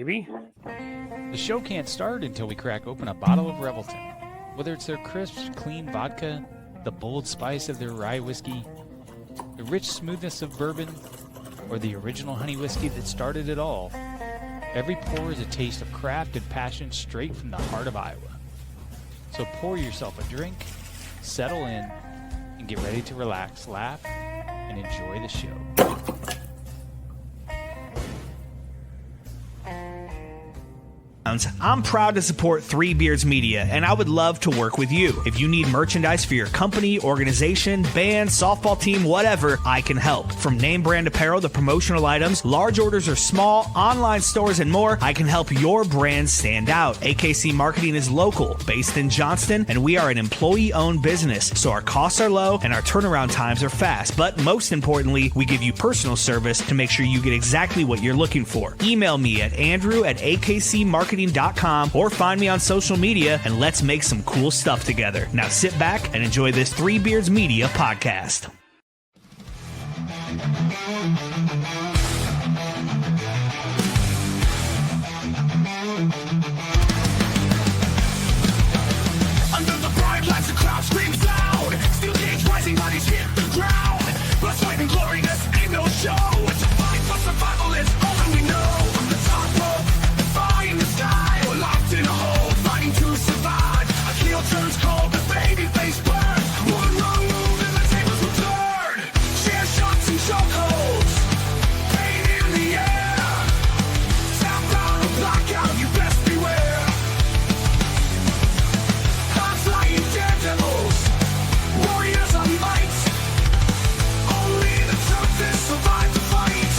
Maybe. The show can't start until we crack open a bottle of Revelton. Whether it's their crisp, clean vodka, the bold spice of their rye whiskey, the rich smoothness of bourbon, or the original honey whiskey that started it all, every pour is a taste of craft and passion straight from the heart of Iowa. So pour yourself a drink, settle in, and get ready to relax, laugh, and enjoy the show. I'm proud to support Three Beards Media, and I would love to work with you. If you need merchandise for your company, organization, band, softball team, whatever, I can help. From name brand apparel to promotional items, large orders or small, online stores, and more, I can help your brand stand out. AKC Marketing is local, based in Johnston, and we are an employee-owned business, so our costs are low and our turnaround times are fast. But most importantly, we give you personal service to make sure you get exactly what you're looking for. Email me at andrew@akcmarketing.com or find me on social media and let's make some cool stuff together. Now sit back and enjoy this Three Beards Media podcast. Under the bright lights, the crowd screams loud. Steel cage rising, bodies hit the ground. Blood's fighting glory, this ain't no show. It's a fight for survival, it's all that we know. From the top rope, defying the sky. We're locked in a hole, fighting to survive. A heel turns cold, the baby face burns. One wrong move and the tables will turn. Chair shots and chokeholds, pain in the air. Tap down or blackout, you best beware. High-flying daredevils, warriors on might. Only the toughest survive the fight.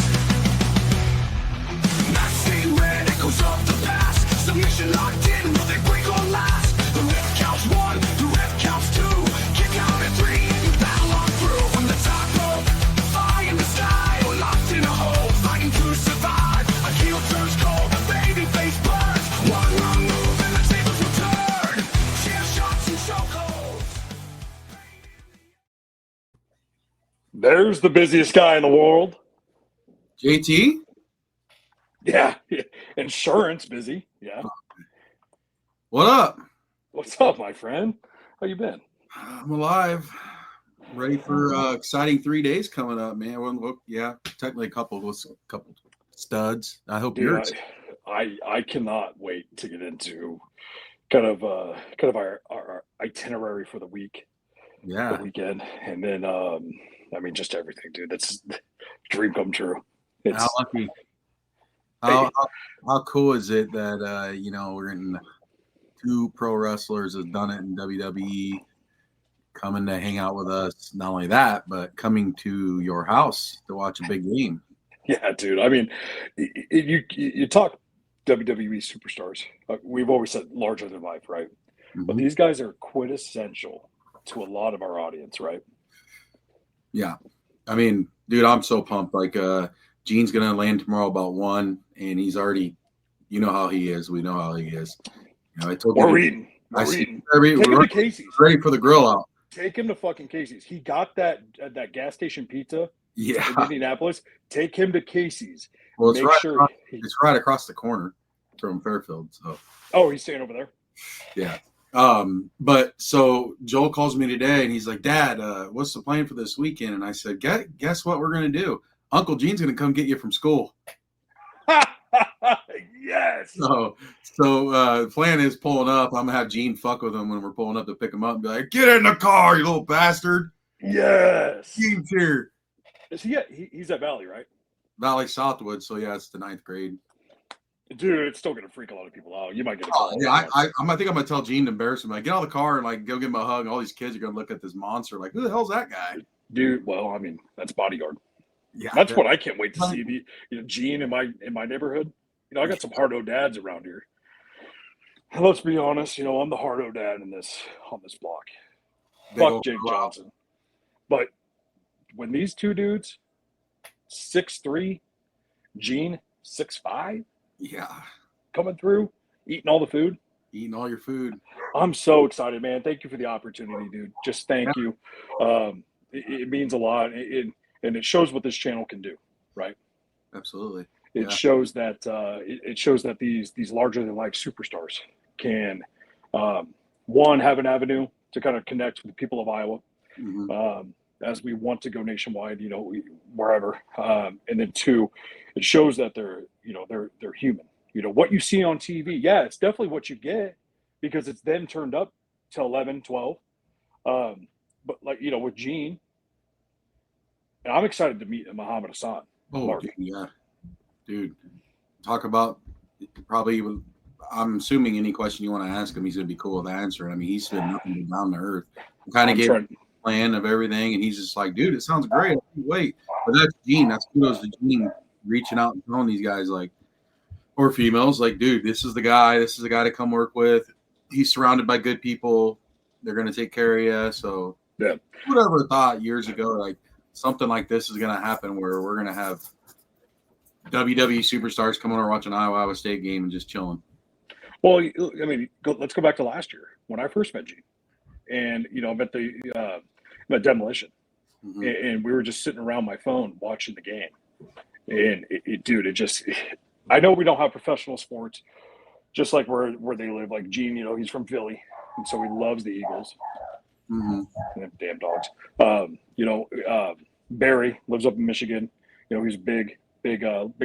Match stained red echoes of the past. Submission locked in, will they break or last? The ref counts one, the ref counts two. Kick out at three and you battle on through. From the top rope, fire in the sky. We're locked in a hole, fighting to survive. A heel turns cold, the baby face burns. One wrong move and the tables will turn. Chair shots and chokeholds. There's the busiest guy in the world. JT? Yeah. Insurance busy. Yeah. What up? What's up, my friend? How you been? I'm alive. Ready for exciting 3 days coming up, man. Well, yeah, technically a couple studs. I hope you're Dude, I cannot wait to get into kind of our itinerary for the week, the yeah. weekend, and then I mean just everything, dude. That's dream come true. It's How lucky. How cool is it that we're in two pro wrestlers have done it in WWE coming to hang out with us. Not only that, but coming to your house to watch a big game. yeah, dude. I mean, you talk WWE superstars. We've always said larger than life, right? But Mhm. these guys are quintessential to a lot of our audience, right? Yeah. I mean, dude, I'm so pumped. Like, Gene's going to land tomorrow about 1, and he's already, you know how he is. We know how he is. I told We're you. eating. I We're see. eating. We're Take him to Casey's. ready for the grill out. Take him to fucking Casey's. He got that gas station pizza in Yeah. Indianapolis. Take him to Casey's. Well, it's Make right, sure across, he- it's right across the corner from Fairfield. So, Oh, he's staying over there. yeah. But so Joel calls me today, and he's like, Dad, what's the plan for this weekend? And I said, guess what we're going to do? Uncle Gene's going to come get you from school. Yes. So the plan is pulling up. I'm gonna have Gene fuck with him when we're pulling up to pick him up and be like, "Get in the car, you little bastard! Yes. Gene's here." Is he he's at Valley, right? Valley Southwood. So yeah, it's the 9th grade. Dude, it's still gonna freak a lot of people out. You might get a Oh, call. yeah, I think I'm gonna tell Gene to embarrass him. Like, get out of the car and like go give him a hug. And all these kids are gonna look at this monster like, "Who the hell's that guy?" Dude, well, I mean, that's Bodyguard. Yeah, That's what I can't wait to see. Gene in my neighborhood. I got some hardo dads around here. And let's be honest, I'm the hardo dad on this block. Big Fuck old Jake blowout. Johnson. But when these two dudes, 6'3", Gene, 6'5", Yeah, coming through, eating all the food, eating all your food. I'm so excited, man. Thank you for the opportunity, dude. Just thank you. It means a lot, and it shows what this channel can do, right? Absolutely. It shows that it shows that these larger than life superstars can one, have an avenue to kind of connect with the people of Iowa, as we want to go nationwide, wherever, and then two, it shows that they're human. What you see on TV, yeah, it's definitely what you get because it's then turned up to 11, 12. But with Gene, and I'm excited to meet Muhammad Hassan. Oh, dude, talk about probably. I'm assuming any question you want to ask him, he's going to be cool with answering. I mean, he's been nothing but down to earth. Kind of gave a plan of everything, and he's just like, dude, it sounds great. Wait, but that's Gene. That's kudos to Gene reaching out and telling these guys, like, or females, like, dude, this is the guy. This is the guy to come work with. He's surrounded by good people. They're going to take care of you. So, yeah, whoever thought years ago, like, something like this is going to happen where we're going to have WWE superstars coming over watching Iowa State game and just chilling. Well, I mean, let's go back to last year when I first met Gene, and I'm at the Demolition, and we were just sitting around my phone watching the game, and I know we don't have professional sports, just like where they live. Like Gene, he's from Philly, and so he loves the Eagles. Damn dogs. Barry lives up in Michigan. He's a big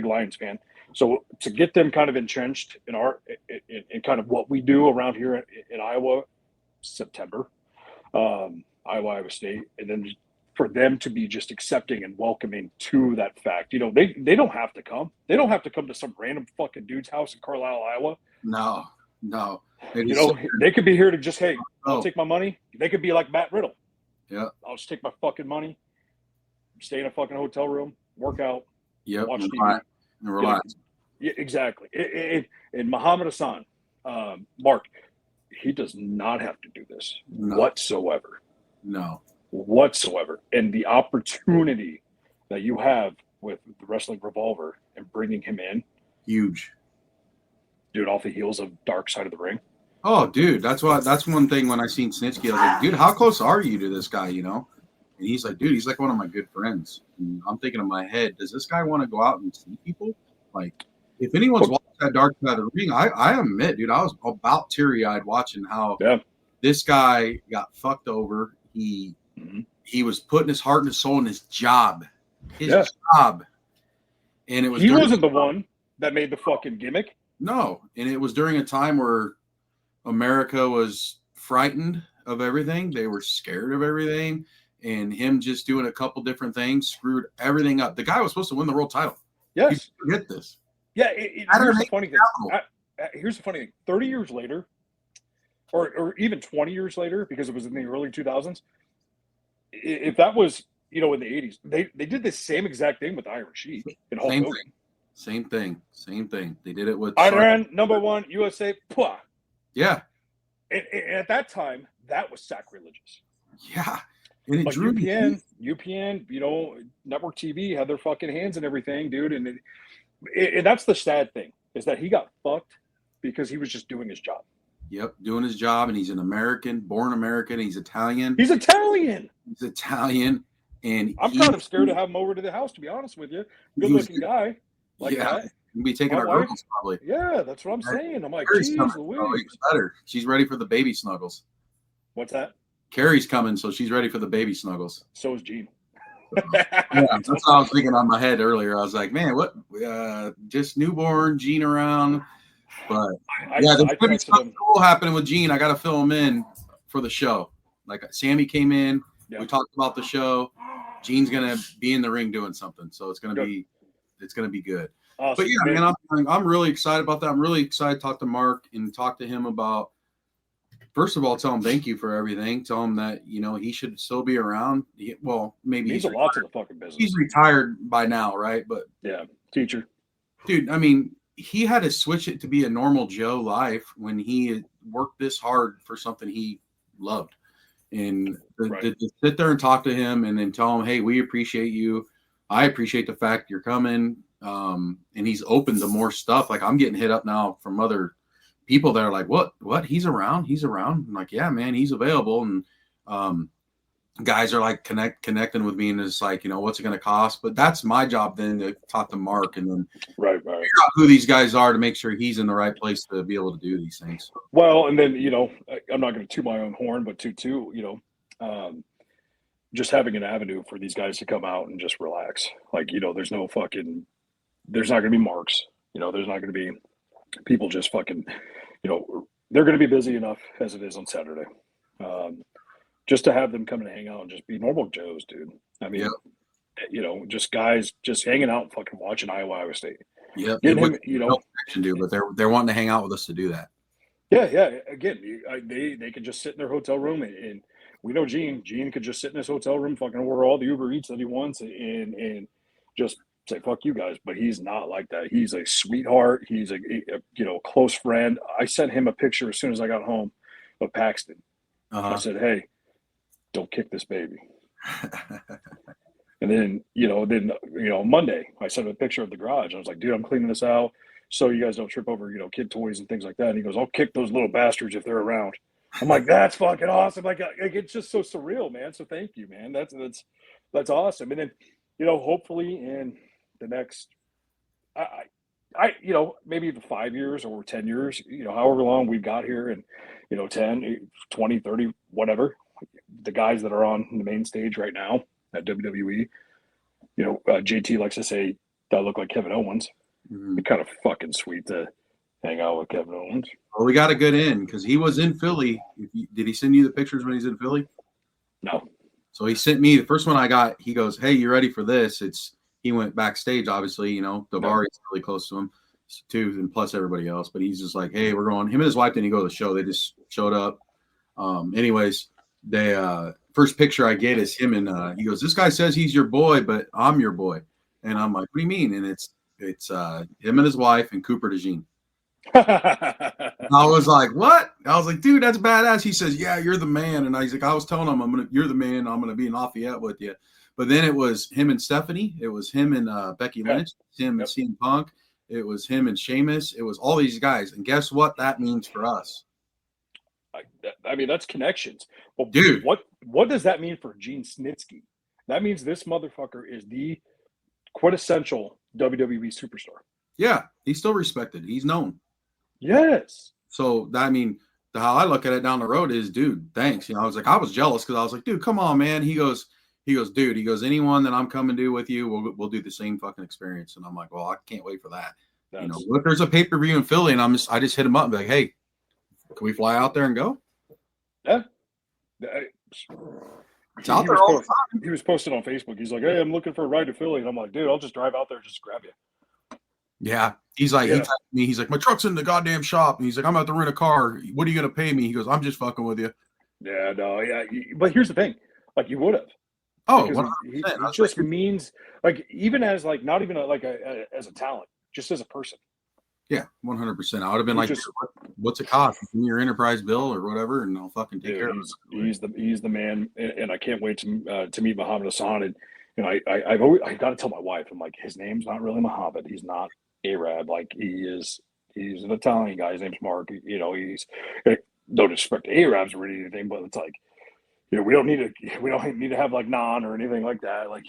Lions fan. So to get them kind of entrenched in kind of what we do around here in Iowa, September, Iowa State, and then for them to be just accepting and welcoming to that fact, they don't have to come. They don't have to come to some random fucking dude's house in Carlisle, Iowa. No. They could be here to just, hey, I'll take my money. They could be like Matt Riddle. Yeah. I'll just take my fucking money, stay in a fucking hotel room, work out, watch TV. And relax. Yeah, exactly. And Muhammad Hassan, Mark, he does not have to do this whatsoever. No. Whatsoever. And the opportunity that you have with the wrestling Revolver and bringing him in. Huge. Dude, off the heels of Dark Side of the Ring. Oh, dude, that's one thing when I seen Snitsky, I was like, dude, how close are you to this guy, And he's like, dude, he's like one of my good friends. And I'm thinking in my head, does this guy want to go out and see people? Like, if anyone's watched that Dark Side of the Ring, I admit, dude, I was about teary-eyed watching how this guy got fucked over. He was putting his heart and his soul in his job. Job. And he wasn't the one that made the fucking gimmick. No. And it was during a time where America was frightened of everything. They were scared of everything. And him just doing a couple different things screwed everything up. The guy was supposed to win the world title. Yes. You forget this. Yeah. Here's the funny thing. 30 years later, or even 20 years later, because it was in the early 2000s, if that was, in the 80s, they did the same exact thing with Iron Sheik and Hulk Hogan. Same thing. They did it with Iron #1 USA. Pwah. Yeah. And at that time, that was sacrilegious. Yeah. And it like drew UPN, network TV had their fucking hands and everything, dude. And that's the sad thing, is that he got fucked because he was just doing his job. Yep, doing his job, and he's an American, born American. He's Italian. He's Italian. And I'm kind of scared to have him over to the house, to be honest with you. Good-looking guy. Like that. We'll be taking our girls probably. Yeah, that's what I'm saying. I'm like, Carrie's geez, coming, Louise. better. She's ready for the baby snuggles. What's that? Carrie's coming, so she's ready for the baby snuggles. So is Gene. Yeah, that's what I was thinking on my head earlier. I was like, man, what? Just newborn Gene around. But there's going to be something cool happening with Gene. I got to fill him in for the show. Like Sammy came in. Yeah. We talked about the show. Gene's going to be in the ring doing something. So it's going to be good. Awesome. But yeah, man, I'm really excited about that. I'm really excited to talk to Mark and talk to him about, first of all, tell him thank you for everything. Tell him that, he should still be around. Maybe he's a lot to the fucking business. He's retired by now, right? But yeah, teacher. Dude, I mean, he had to switch it to be a normal Joe life when he worked this hard for something he loved. And to sit there and talk to him and then tell him, hey, we appreciate you. I appreciate the fact you're coming. And he's open to more stuff. Like, I'm getting hit up now from other people that are like, what? He's around? I'm like, yeah, man, he's available. And guys are like connecting with me, and it's like, what's it going to cost? But that's my job then to talk to Mark and then Right. figure out who these guys are to make sure he's in the right place to be able to do these things. Well, and then I'm not going to toot my own horn, but just having an avenue for these guys to come out and just relax. Like, there's not going to be marks. There's not going to be people just fucking, they're going to be busy enough as it is on Saturday. Just to have them come and hang out and just be normal Joes, dude. I mean, just guys just hanging out and fucking watching Iowa State. Yeah, Getting him, no connection, dude, but they're wanting to hang out with us to do that. Yeah. Again, they could just sit in their hotel room, and we know Gene. Gene could just sit in his hotel room, fucking order all the Uber Eats that he wants, and just say fuck you guys. But he's not like that. He's a sweetheart. He's a close friend. I sent him a picture as soon as I got home of Paxton. I said, hey, don't kick this baby. And then Monday I sent him a picture of the garage. I was like, dude, I'm cleaning this out so you guys don't trip over kid toys and things like that. And he goes, I'll kick those little bastards if they're around. I'm like, that's fucking awesome. Like it's just so surreal, man. So thank you, man. That's awesome. And then hopefully in the next maybe the 5 years or 10 years, however long we've got here, and 10, 20, 30, whatever, the guys that are on the main stage right now at WWE, JT likes to say that I look like Kevin Owens. Mm-hmm. It's kind of fucking sweet to hang out with Kevin Owens. Well, we got a good in because he was in Philly. Did he send you the pictures when he's in Philly? No. So he sent me the first one I got. He goes, hey, you ready for this? He went backstage, obviously, Davari's really close to him too, and plus everybody else. But he's just like, hey, we're going. Him and his wife didn't go to the show. They just showed up. Anyways, they first picture I get is him, and he goes, this guy says he's your boy, but I'm your boy. And I'm like, what do you mean? And it's him and his wife and Cooper DeJean. I was like, what? I was like, dude, that's badass. He says, yeah, you're the man. And I was like, I was telling him, you're the man. I'm gonna be in Lafayette with you. But then it was him and Stephanie. It was him and Becky Lynch. Him and CM Punk. It was him and Sheamus. It was all these guys. And guess what that means for us? I mean, that's connections. Well, dude, what does that mean for Gene Snitsky? That means this motherfucker is the quintessential WWE superstar. Yeah, he's still respected. He's known. Yes. So how I look at it down the road is, dude, thanks. I was like, I was jealous because I was like, dude, come on, man. He goes, dude, anyone that I'm coming to with you, we'll do the same fucking experience. And I'm like, well, I can't wait for that. If there's a pay-per-view in Philly, and I just hit him up and be like, hey, can we fly out there and go? Yeah. It's out there all the time. He was posted on Facebook. He's like, hey, I'm looking for a ride to Philly. And I'm like, dude, I'll just drive out there and just grab you. Yeah. He's like, he texted me. He's like, my truck's in the goddamn shop. And he's like, I'm about to rent a car. What are you going to pay me? He goes, I'm just fucking with you. Yeah, no, yeah. But here's the thing. Like, you would have. Oh, it just means, like, even as, like, not even as a talent, just as a person. Yeah, 100%. I would have been like, what's it cost? Give me your enterprise bill or whatever, and I'll fucking take care of it. He's the man, and I can't wait to meet Muhammad Hassan. And I got to tell my wife, I'm like, his name's not really Muhammad. He's not Arab. Like, he's an Italian guy. His name's Mark. He's no disrespect to Arabs or anything, but it's like, we don't need to have like naan or anything like that. Like,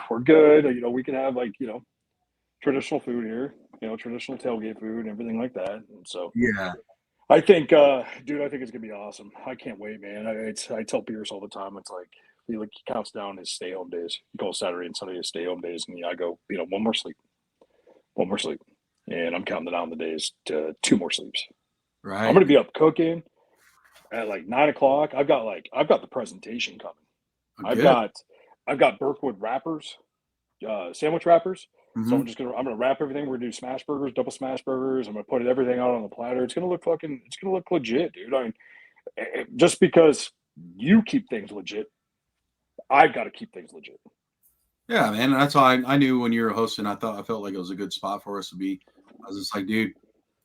we're good. We can have like traditional food here. Traditional tailgate food and everything like that. And so, yeah, I think, dude, I think it's gonna be awesome. I can't wait, man. I tell Pierce all the time. It's like he counts down his stay home days. He calls Saturday and Sunday his stay home days, and I go, one more sleep, and I'm counting down the days to 2 more sleeps. Right. I'm gonna be up cooking at like 9 o'clock. I've got the presentation coming. I've got Berkwood wrappers, sandwich wrappers. So I'm gonna wrap everything. We're gonna do smash burgers, double smash burgers. I'm gonna put everything out on the platter. It's gonna look legit, dude. I mean, just because you keep things legit, I've got to keep things legit. Yeah, man. That's why I knew when you were hosting, I felt like it was a good spot for us to be. I was just like, dude,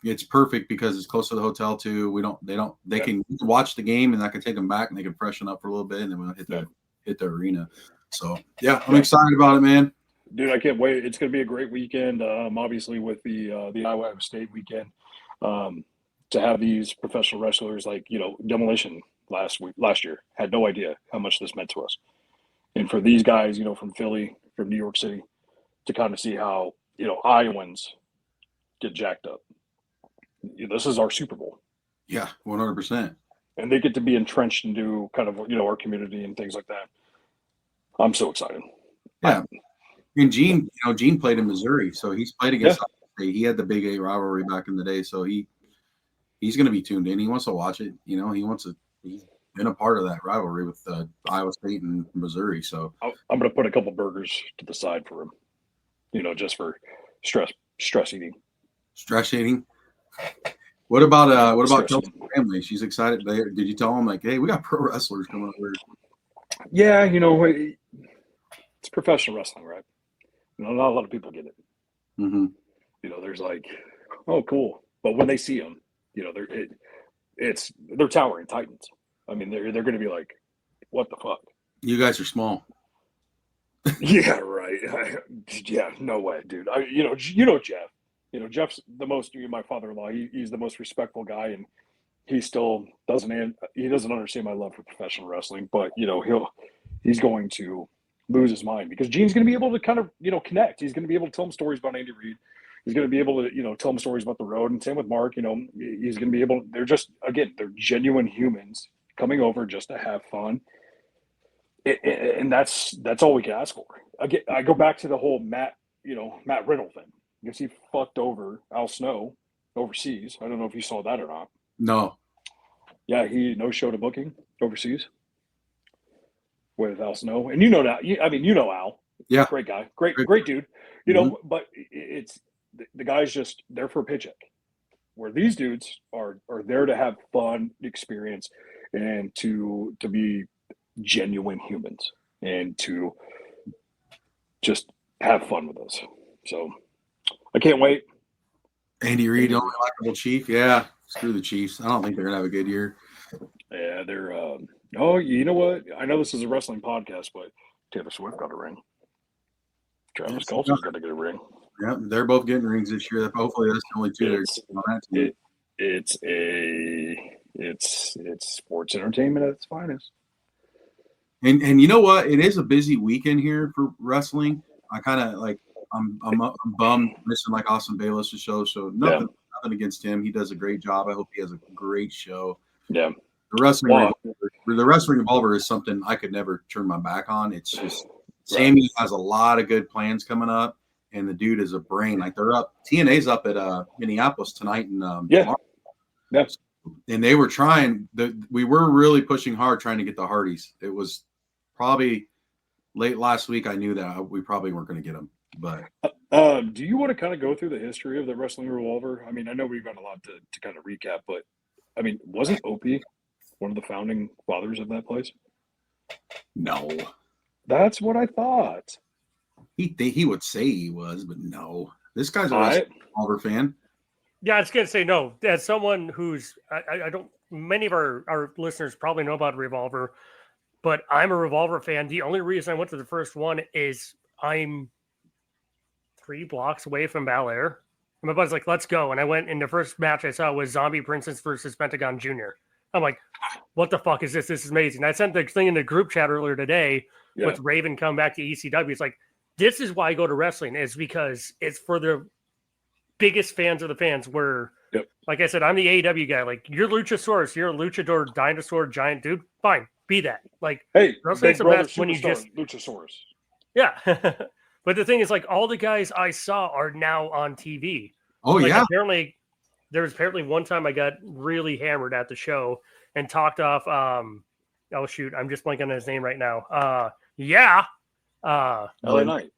it's perfect because it's close to the hotel too. They can watch the game and I can take them back and they can freshen up for a little bit and then we'll hit the arena. So yeah, I'm excited about it, man. Dude, I can't wait. It's going to be a great weekend. Obviously, with the Iowa State weekend, to have these professional wrestlers like Demolition, last year. Had no idea how much this meant to us. And for these guys, from Philly, from New York City, to kind of see how, Iowans get jacked up. This is our Super Bowl. Yeah, 100%. And they get to be entrenched into kind of, our community and things like that. I'm so excited. Yeah. And Gene played in Missouri, so he's played against he had the Big 8 rivalry back in the day, so he's going to be tuned in. He wants to watch it. He's been a part of that rivalry with Iowa State and Missouri. So I'm going to put a couple burgers to the side for him, just for stress eating. Stress eating. What about Kelsey's family? She's excited. Did you tell them hey, we got pro wrestlers coming over? Yeah, it's professional wrestling, right? Not a lot of people get it. Mm-hmm. There's oh, cool. But when they see them, they're towering titans. I mean, they're going to be like, what the fuck? You guys are small. Yeah, right. Yeah, no way, dude. Jeff. Jeff's the most. My father-in-law. He's the most respectful guy, and he still doesn't understand my love for professional wrestling. But he's going to lose his mind because Gene's going to be able to kind of connect. He's going to be able to tell him stories about Andy Reid. He's going to be able to tell him stories about the road, and same with Mark. He's going to be able. They're just they're genuine humans coming over just to have fun. And that's all we can ask for. I go back to the whole Matt Riddle thing. Because he fucked over Al Snow overseas. I don't know if you saw that or not. No. Yeah, he no-showed a booking overseas with Al Snow. And Al. Yeah. Great guy. Great dude. But it's the guy's just there for a paycheck. Where these dudes are there to have fun, experience, and to be genuine humans and to just have fun with us. So I can't wait. Andy Reid, only likable Chief. Yeah, screw the Chiefs. I don't think they're gonna have a good year. Yeah, they're. Oh, you know what? I know this is a wrestling podcast, but Taylor Swift got a ring. Travis Kelce's got to get a ring. Yeah, they're both getting rings this year. Hopefully, that's the only two. It's sports entertainment at its finest. And you know what? It is a busy weekend here for wrestling. I kind of I'm bummed missing Austin Bayless' show. So nothing against him. He does a great job. I hope he has a great show. Yeah. The wrestling revolver is something I could never turn my back on. It's just Sammy has a lot of good plans coming up, and the dude is a brain. They're up. TNA's up at Minneapolis tonight, and tomorrow. Yes. And they were trying. We were really pushing hard trying to get the Hardys. It was probably late last week. I knew that we probably weren't going to get them. But do you want to kind of go through the history of the wrestling revolver? I mean, I know we've got a lot to kind of recap, but I mean, wasn't Opie one of the founding fathers of that place? No, that's what I thought. He would say he was, but no, this guy's a wrestling revolver fan. Yeah, I was gonna say no. As someone who's I don't many of our listeners probably know about Revolver, but I'm a Revolver fan. The only reason I went to the first one is I'm 3 blocks away from Bel Air. And my buddy's like, let's go. And I went, and the first match I saw was Zombie Princess versus Pentagon Jr. I'm like, what the fuck is this? This is amazing. I sent the thing in the group chat earlier today with Raven come back to ECW. It's like, this is why I go to wrestling, is because it's for the biggest fans of the fans. Where, like I said, I'm the AEW guy. Like, you're Luchasaurus, you're a luchador, dinosaur, giant dude. Fine, be that. Like, hey, wrestling's the best when you just Luchasaurus. Yeah. But the thing is, all the guys I saw are now on TV. Oh, yeah. Apparently, there was one time I got really hammered at the show and talked off. Oh, shoot. I'm just blanking on his name right now. LA Knight.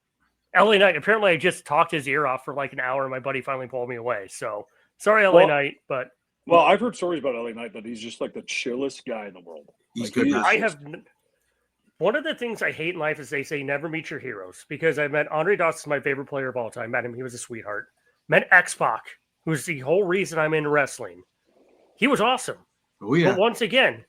LA Knight. Apparently, I just talked his ear off for an hour, and my buddy finally pulled me away. So, sorry, LA Knight. But well, I've heard stories about LA Knight that he's just the chillest guy in the world. He's good. One of the things I hate in life is they say never meet your heroes, because I met Andre Dawson, my favorite player of all time. Met him. He was a sweetheart. Met X-Pac, who's the whole reason I'm into wrestling. He was awesome. Oh, yeah. But once again,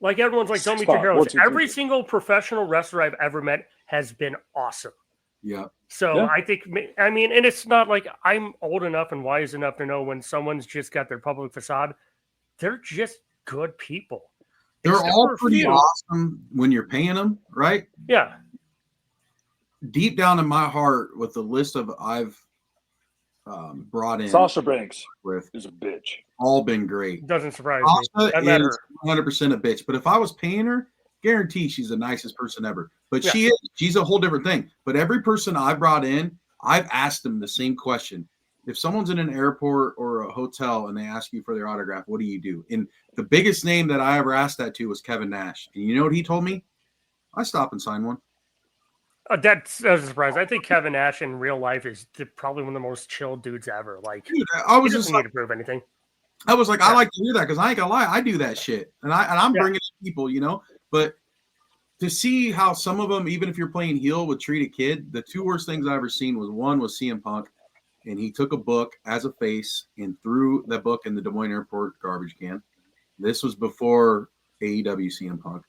everyone's like, don't meet your heroes. Every single professional wrestler I've ever met has been awesome. Yeah. So I think, and it's not like I'm old enough and wise enough to know when someone's just got their public facade. They're just good people. They're Except all for a pretty few. awesome when you're paying them, right? Yeah. Deep down in my heart, with the list of I've brought in Sasha Banks with, is a bitch. all been great. Doesn't surprise me. Sasha I met is her. 100% a bitch. But if I was paying her, guarantee she's the nicest person ever. But Yeah. she's a whole different thing. But every person I brought in, I've asked them the same question. If someone's in an airport or a hotel and they ask you for their autograph, what do you do? And the biggest name that I ever asked that to was Kevin Nash. And you know what he told me? I stop and sign one. That's a surprise. I think Kevin Nash in real life is probably one of the most chill dudes ever. Like, Dude, I he was doesn't just need like, to prove anything. I was like, I like to hear that because I ain't gonna lie, I do that shit, and I'm Yeah. bringing in people, you know. But to see how some of them, even if you're playing heel, would treat a kid, the two worst things I ever seen was one was CM Punk, and he took a book as a face and threw that book in the Des Moines airport garbage can. This was before AEW CM Punk,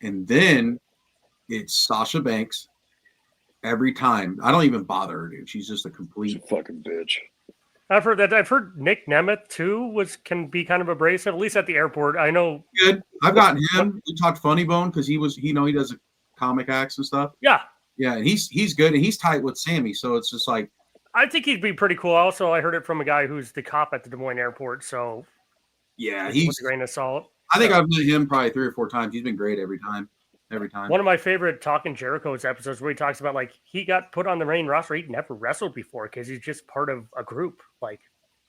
and then it's Sasha Banks. Every time, I don't even bother her, dude. She's just a She's complete. a fucking bitch. I've heard that. I've heard Nick Nemeth too can be kind of abrasive, at least at the airport. I know. Good. I've gotten him. We talked Funny Bone because he does a comic acts and stuff. Yeah, Yeah, and he's good and he's tight with Sammy. So it's just like, I think he'd be pretty cool. Also, I heard it from a guy who's the cop at the Des Moines airport. So yeah, with he's. a grain of salt. I think I've met him probably 3 or 4 times. He's been great every time. Every time. One of my favorite Talking Jericho's episodes where he talks about like he got put on the main roster. He'd never wrestled before because he's just part of a group. Like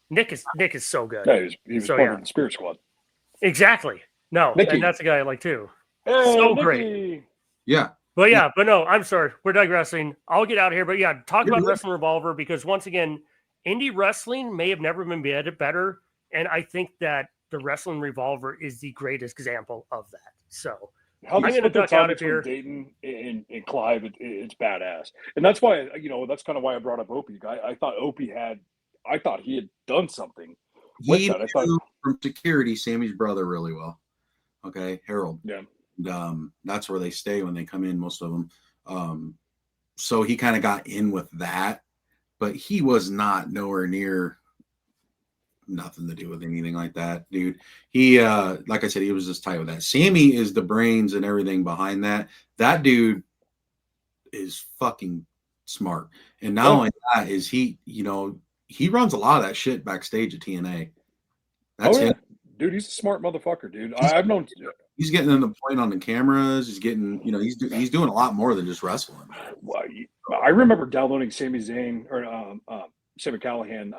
Nick is so good. Yeah, he was So, part yeah. of the Spirit Squad. Exactly. No, Nikki. and that's a guy I like too. Hey, So Nikki. great. Yeah. But no, I'm sorry. We're digressing. I'll get out of here. But yeah, talk You're about good. Wrestling Revolver because once again, indie wrestling may have never been better. And I think that the Wrestling Revolver is the greatest example of that. So How I'm they going to split their duck time out of between here. Dayton and Clive, it's badass. And that's why, that's kind of why I brought up Opie. I thought he had done something with He that. I thought, knew from security Sammy's brother really well. Okay, Harold. yeah. And, that's where they stay when they come in, most of them. So he kind of got in with that, but he was not nowhere near nothing to do with anything like that, dude. He, like I said, he was just tight with that. Sammy is the brains and everything behind that. That dude is fucking smart. And not only that is he runs a lot of that shit backstage at TNA. That's him. Dude, he's a smart motherfucker, dude. I've known. He's getting in the point on the cameras. He's getting, he's doing a lot more than just wrestling. Well, I remember downloading Sami Zayn or Sami Callihan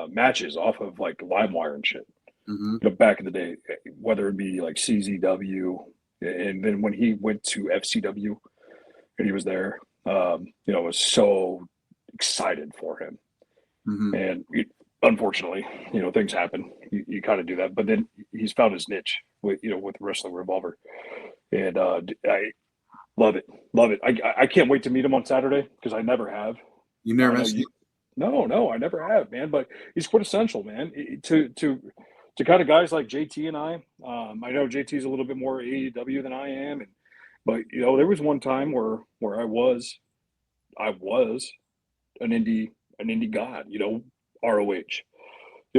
matches off of like LimeWire and shit. Mm-hmm. Back in the day, whether it be like CZW, and then when he went to FCW and he was there, I was so excited for him. Mm-hmm. And unfortunately, things happen. You kind of do that, but then he's found his niche with Wrestling Revolver, and I love it. I can't wait to meet him on Saturday because I never have. You never met him? No, I never have, man. But he's quintessential, man. To kind of guys like JT and I know JT's a little bit more AEW than I am, but there was one time where I was an indie god, ROH,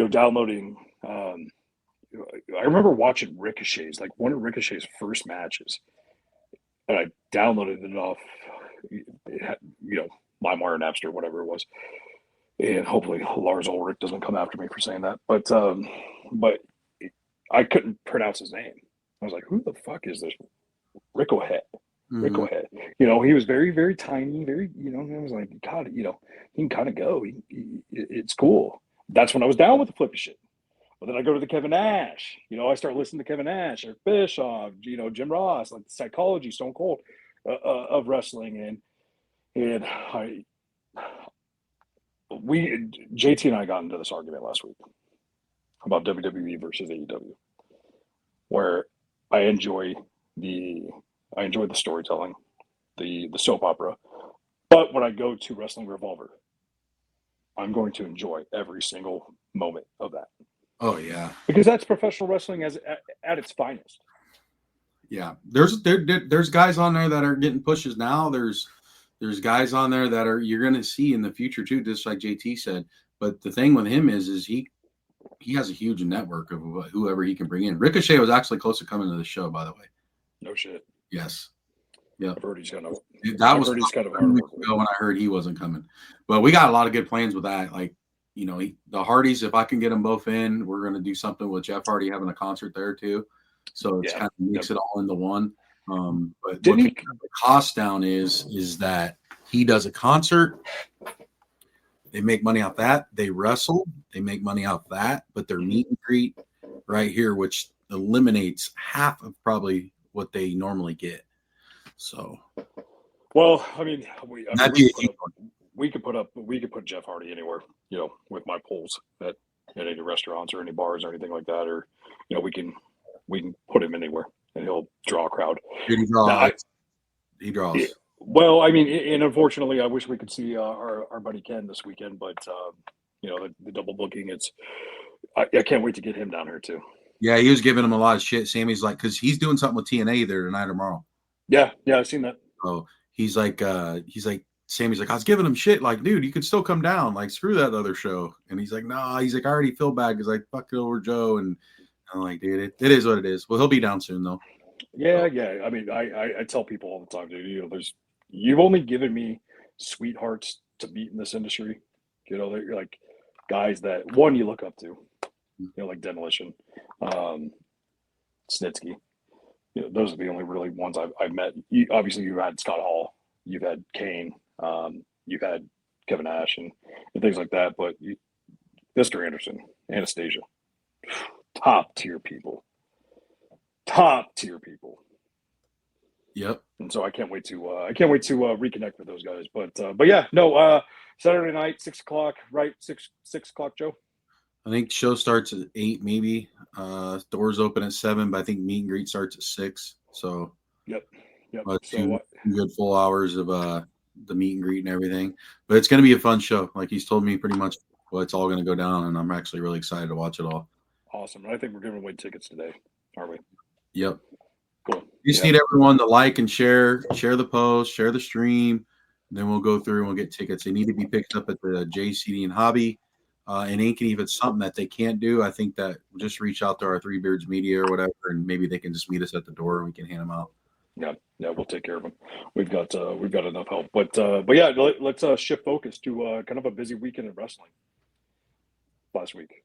downloading. I remember watching Ricochet's, like one of Ricochet's first matches, and I downloaded it off, LimeWire, Napster, whatever it was. And hopefully Lars Ulrich doesn't come after me for saying that. But I couldn't pronounce his name. I was like, who the fuck is this Ricochet? Mm-hmm. Ricochet. He was very, very tiny, very, I was like, God, he can kind of go. It's cool. That's when I was down with the flippy shit. But then I go to the Kevin Nash. I start listening to Kevin Nash, Eric Bischoff, Jim Ross, like the psychology, Stone Cold of wrestling. And JT and I got into this argument last week about WWE versus AEW, where I enjoy the storytelling, the soap opera, but when I go to Wrestling Revolver, I'm going to enjoy every single moment of that. Oh yeah, because that's professional wrestling at its finest. Yeah, there's guys on there that are getting pushes now. There's guys on there that you're going to see in the future too, just like JT said. But the thing with him is he he has a huge network of whoever he can bring in. Ricochet was actually close to coming to the show, by the way. No shit. Yes. Yeah. I've heard he's kind of. That was he's kind of hard when I heard he wasn't coming. But we got a lot of good plans with that. Like, you know, the Hardys, if I can get them both in, we're going to do something with Jeff Hardy having a concert there too. So it's kind of makes it all into one. But what the cost down is that he does a concert. They make money off that. They wrestle. They make money off that. But their meet and greet right here, which eliminates half of probably what they normally get. So, well, I mean, we could put Jeff Hardy anywhere, you know, with my polls at any restaurants or any bars or anything like that, or you know, we can put him anywhere and he'll draw a crowd. He draws. Well, I mean, and unfortunately, I wish we could see our buddy Ken this weekend, but you know, the double booking. I can't wait to get him down here too. Yeah, he was giving him a lot of shit. Sammy's like, because he's doing something with TNA either tonight or tomorrow. Yeah, I've seen that. So he's like, Sammy's like, I was giving him shit. Like, dude, you could still come down. Like, screw that other show. And he's like, nah. He's like, I already feel bad because I fucked it over Joe. And I'm like, dude, it is what it is. Well, he'll be down soon though. Yeah. I mean, I tell people all the time, dude. You know, you've only given me sweethearts to beat in this industry. You know, they're like guys that one you look up to. You know, like Demolition, Snitsky. You know, those are the only really ones I've met. Obviously, you've had Scott Hall, you've had Kane, you've had Kevin Nash, and things like that. But Mr. Anderson, Anastasia, top tier people. Yep. And so I can't wait to reconnect with those guys. But yeah, no. Saturday night, 6 o'clock, right? 6 o'clock, Joe. I think show starts at 8, maybe. Doors open at 7, but I think meet and greet starts at 6. So yep. Two good full hours of the meet and greet and everything. But it's going to be a fun show. Like he's told me pretty much it's all going to go down, and I'm actually really excited to watch it all. Awesome. And I think we're giving away tickets today, aren't we? Yep. Cool. You just need everyone to like and share the post, share the stream. Then we'll go through and we'll get tickets. They need to be picked up at the JCD and Hobby. And Ankeny, if it's something that they can't do, I think that we'll just reach out to our Three Beards Media or whatever, and maybe they can just meet us at the door and we can hand them out. Yeah, we'll take care of them. We've got enough help. But yeah, let's shift focus to kind of a busy weekend in wrestling. Last week.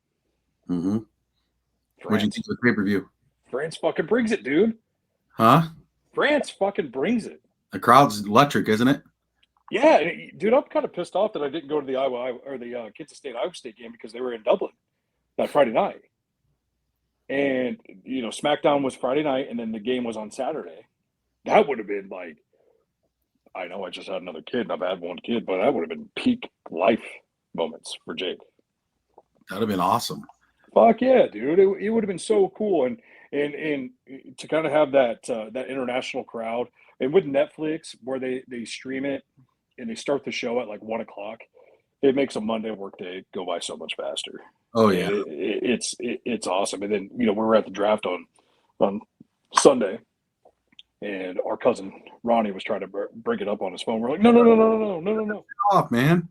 Mm-hmm. What'd you think of the pay-per-view? France fucking brings it, dude. Huh? France fucking brings it. The crowd's electric, isn't it? Yeah, dude, I'm kind of pissed off that I didn't go to the Kansas State Iowa State game because they were in Dublin that Friday night. And, you know, SmackDown was Friday night and then the game was on Saturday. That would have been like, I know I just had another kid and I've had one kid, but that would have been peak life moments for Jake. That would have been awesome. Fuck yeah, dude. It would have been so cool. And to kind of have that international crowd. And with Netflix, where they stream it and they start the show at like 1 o'clock, it makes a Monday workday go by so much faster. Oh yeah, it's awesome. And then, you know, we were at the draft on Sunday, and our cousin Ronnie was trying to bring it up on his phone. We're like, no. Off, man.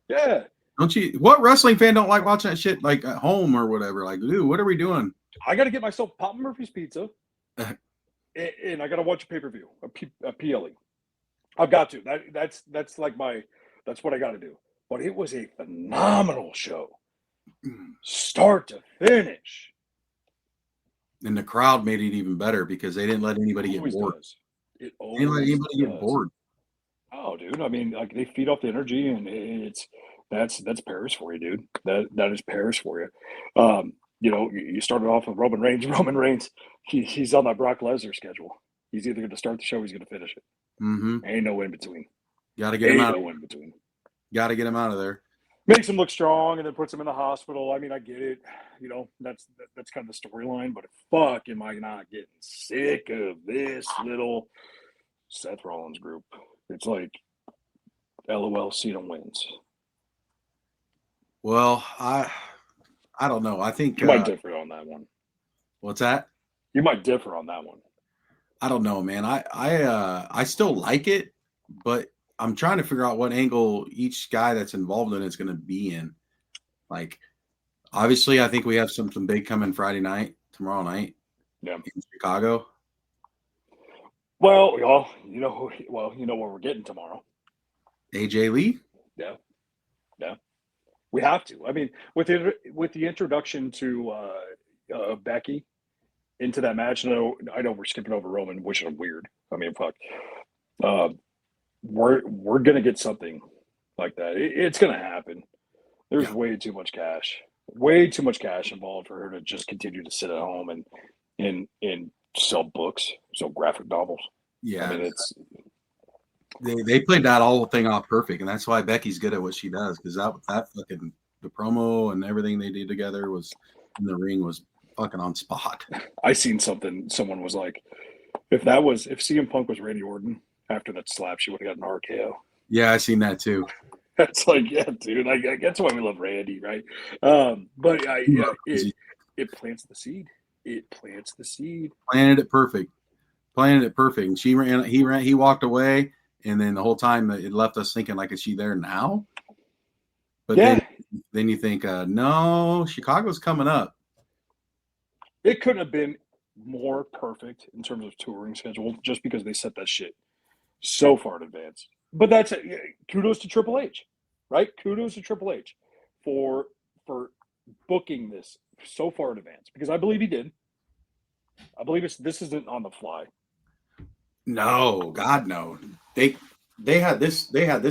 Yeah. Don't you? What wrestling fan don't like watching that shit like at home or whatever? Like, dude, what are we doing? I got to get myself Papa Murphy's Pizza. And I got to watch a pay-per-view, a PLE. I've got to. That's what I got to do. But it was a phenomenal show, start to finish. And the crowd made it even better because they didn't let anybody get bored. They didn't let anybody get bored. Oh, dude! I mean, like they feed off the energy, and that's Paris for you, dude. That is Paris for you. You know, you started off with Roman Reigns. Roman Reigns, he's on that Brock Lesnar schedule. He's either going to start the show, or he's going to finish it. Mm-hmm. Ain't no in between. Got to get him out. No in between. Got to get him out of there. Makes him look strong, and then puts him in the hospital. I mean, I get it. You know, that's kind of the storyline. But fuck, am I not getting sick of this little Seth Rollins group? It's like, LOL, Cena wins. Well, I don't know. I think you might differ on that one. What's that? You might differ on that one. I don't know, man. I still like it, but I'm trying to figure out what angle each guy that's involved in it is going to be in. Like, Obviously, I think we have something big coming tomorrow night in Chicago. Well, y'all, you know what we're getting tomorrow. AJ Lee. Yeah. We have to. I mean, with the introduction to Becky into that match. I know we're skipping over Roman, which is weird. I mean, fuck. We're gonna get something like that. It's gonna happen. There's way too much cash involved for her to just continue to sit at home and sell books, sell graphic novels. Yeah, I mean, it's they played that whole thing off perfect, and that's why Becky's good at what she does, because that fucking the promo and everything they did together was in the ring was fucking on spot. I seen something. Someone was like, if CM Punk was Randy Orton after that slap, she would have got an RKO. Yeah, I seen that too. That's like, yeah, dude. That's why we love Randy, right? But it plants the seed. It plants the seed. Planted it perfect. And he walked away, and then the whole time it left us thinking, like, is she there now? But then you think, no, Chicago's coming up. It couldn't have been more perfect in terms of touring schedule, just because they set that shit so far in advance. But that's kudos to Triple H, right? Kudos to Triple H for booking this so far in advance, because I believe he did. I believe this isn't on the fly. No, God, no. They had this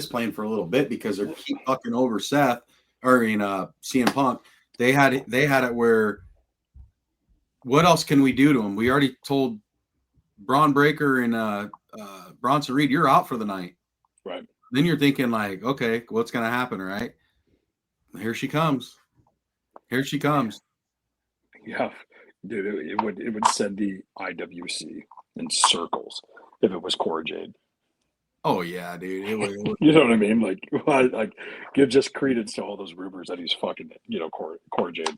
plan for a little bit, because they're keep fucking over CM Punk. They had it where, what else can we do to him? We already told Braun Breaker and Bronson Reed, you're out for the night. Right. Then you're thinking, like, okay, what's gonna happen, right? Here she comes. Yeah, dude, it would send the IWC in circles if it was Cora Jade. Oh yeah, dude. It would. You know what I mean? Like give just credence to all those rumors that he's fucking, Cora Jade.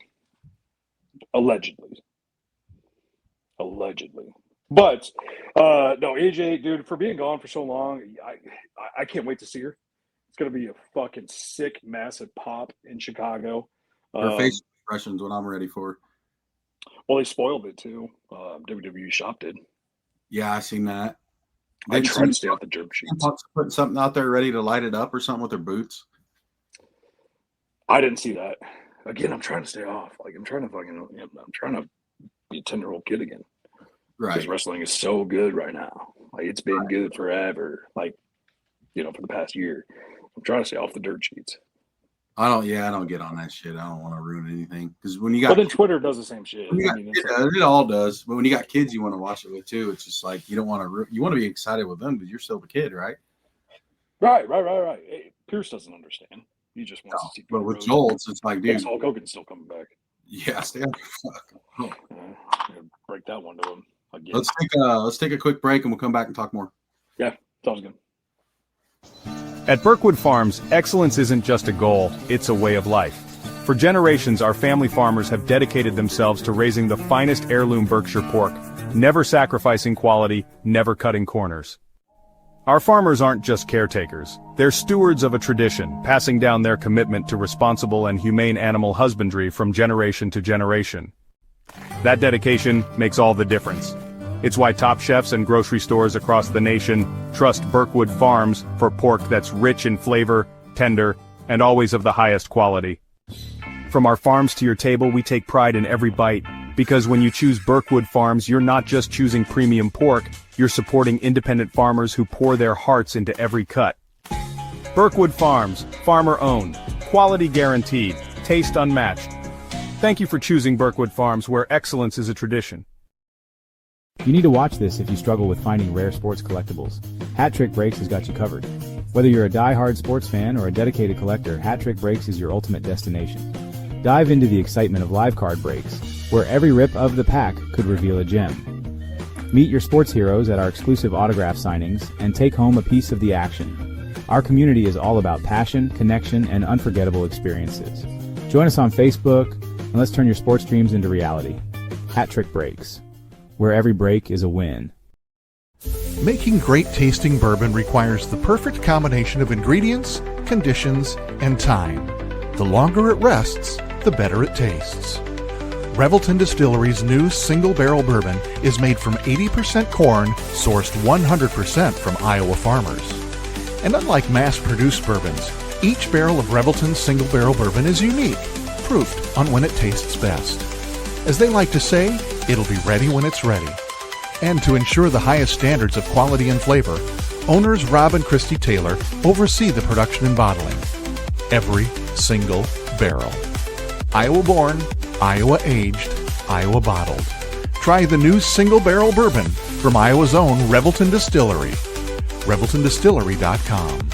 Allegedly. But no, AJ, dude, for being gone for so long, I can't wait to see her. It's gonna be a fucking sick, massive pop in Chicago. Her face expression's what I'm ready for. Well, they spoiled it too. WWE Shop did. Yeah, I seen that. I tried to stay off the jerk sheets. Putting something out there ready to light it up or something with their boots. I didn't see that. Again, I'm trying to stay off. Like, I'm trying to be a 10-year-old kid again. Right. Because wrestling is so good right now. Like, it's been good forever. Like, for the past year. I'm trying to stay off the dirt sheets. I don't get on that shit. I don't want to ruin anything. Because when you got, then Twitter does the same shit. It all does. But when you got kids, you want to watch it with too. It's just like you don't want to. You want to be excited with them because you're still the kid, right? Right. Hey, Pierce doesn't understand. He just wants to see. But with Joel, it's like, dude, Hulk Hogan's still coming back. Yeah, stay on. Break that one to him again. Let's take a quick break and we'll come back and talk more. Yeah, sounds good. At Birkwood Farms, excellence isn't just a goal, it's a way of life. For generations, our family farmers have dedicated themselves to raising the finest heirloom Berkshire pork, never sacrificing quality, never cutting corners. Our farmers aren't just caretakers, they're stewards of a tradition, passing down their commitment to responsible and humane animal husbandry from generation to generation. That dedication makes all the difference. It's why top chefs and grocery stores across the nation trust Birkwood Farms for pork that's rich in flavor, tender, and always of the highest quality. From our farms to your table, we take pride in every bite, because when you choose Birkwood Farms, you're not just choosing premium pork, you're supporting independent farmers who pour their hearts into every cut. Birkwood Farms, farmer-owned, quality guaranteed, taste unmatched. Thank you for choosing Birkwood Farms, where excellence is a tradition. You need to watch this if you struggle with finding rare sports collectibles. Hat Trick Breaks has got you covered. Whether you're a die-hard sports fan or a dedicated collector, Hat Trick Breaks is your ultimate destination. Dive into the excitement of live card breaks, where every rip of the pack could reveal a gem. Meet your sports heroes at our exclusive autograph signings and take home a piece of the action. Our community is all about passion, connection, and unforgettable experiences. Join us on Facebook, and let's turn your sports dreams into reality. Hat Trick Breaks, where every break is a win. Making great tasting bourbon requires the perfect combination of ingredients, conditions, and time. The longer it rests, the better it tastes. Revelton Distillery's new single barrel bourbon is made from 80% corn, sourced 100% from Iowa farmers. And unlike mass-produced bourbons, each barrel of Revelton's single barrel bourbon is unique, proofed on when it tastes best. As they like to say, it'll be ready when it's ready. And to ensure the highest standards of quality and flavor, owners Rob and Christy Taylor oversee the production and bottling. Every single barrel. Iowa born, Iowa aged, Iowa bottled. Try the new single barrel bourbon from Iowa's own Revelton Distillery. ReveltonDistillery.com.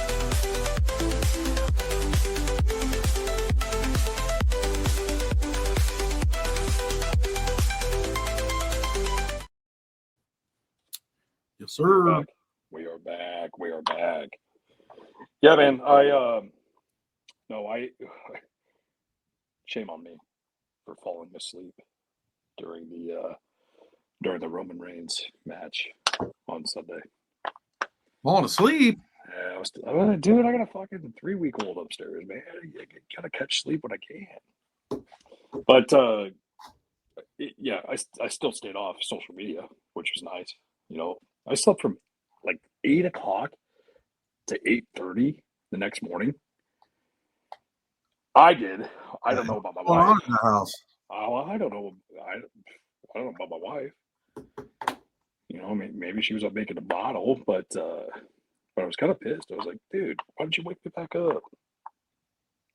Yes, sir. We are back. We are back. Yeah, man. Shame on me for falling asleep during the Roman Reigns match on Sunday. Falling asleep? Yeah, dude, I got a fucking 3-week-old upstairs, man. I gotta catch sleep when I can. But I still stayed off social media, which was nice. You know, I slept from like 8 o'clock to 8:30 the next morning. I did. I don't know about my What's going wife. on in the house? I don't know. I don't know about my wife. You know, maybe she was up making a bottle, but I was kind of pissed. I was like, dude, why don't you wake me back up?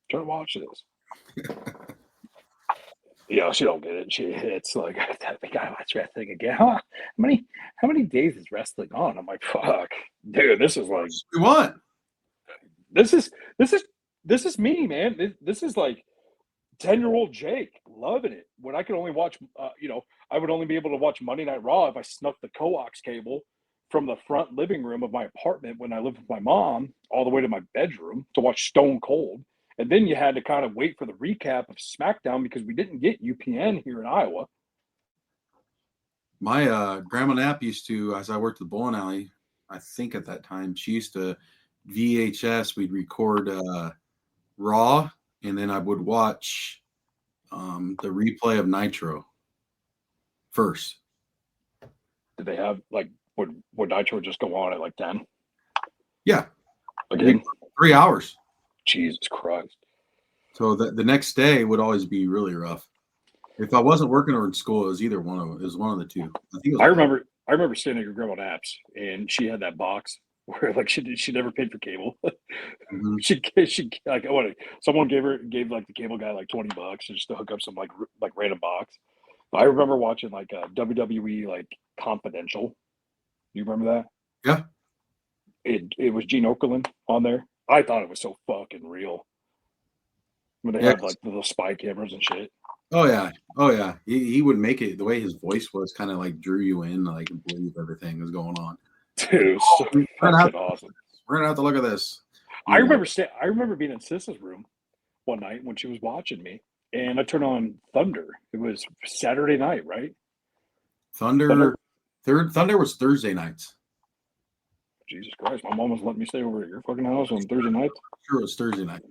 Try to watch this. Yeah, she don't get it. It's like, we gotta watch wrestling again. How many days is wrestling on? I'm like, fuck, dude, this is like What? This is me, man. This is like 10-year-old Jake loving it. When I could only watch, I would only be able to watch Monday Night Raw if I snuck the coax cable from the front living room of my apartment when I lived with my mom all the way to my bedroom to watch Stone Cold. And then you had to kind of wait for the recap of SmackDown because we didn't get UPN here in Iowa. My grandma Knapp used to, as I worked at the bowling alley, I think at that time, she used to VHS. We'd record Raw, and then I would watch the replay of Nitro first. Did they have would Nitro just go on at like 10? Yeah, Again, 3 hours. Jesus Christ. So the next day would always be really rough. If I wasn't working or in school, it was either one of them. It was one of the two. I remember staying at your grandma Knapp's, and she had that box where like she never paid for cable. Mm-hmm. she like someone gave like the cable guy like $20 just to hook up some like random box. I remember watching like WWE like Confidential. You remember that? Yeah. It was Gene Okerlund on there. I thought it was so fucking real. When they had like the little spy cameras and shit. Oh yeah. He would make it the way his voice was, kind of like drew you in, like believe everything was going on. Dude, so fucking awesome. We're gonna have to look at this. I remember being in Sis's room one night when she was watching me, and I turned on Thunder. It was Saturday night, right? Thunder was Thursday nights. Jesus Christ, my mom was letting me stay over at your fucking house on Thursday night. Sure, it was Thursday night.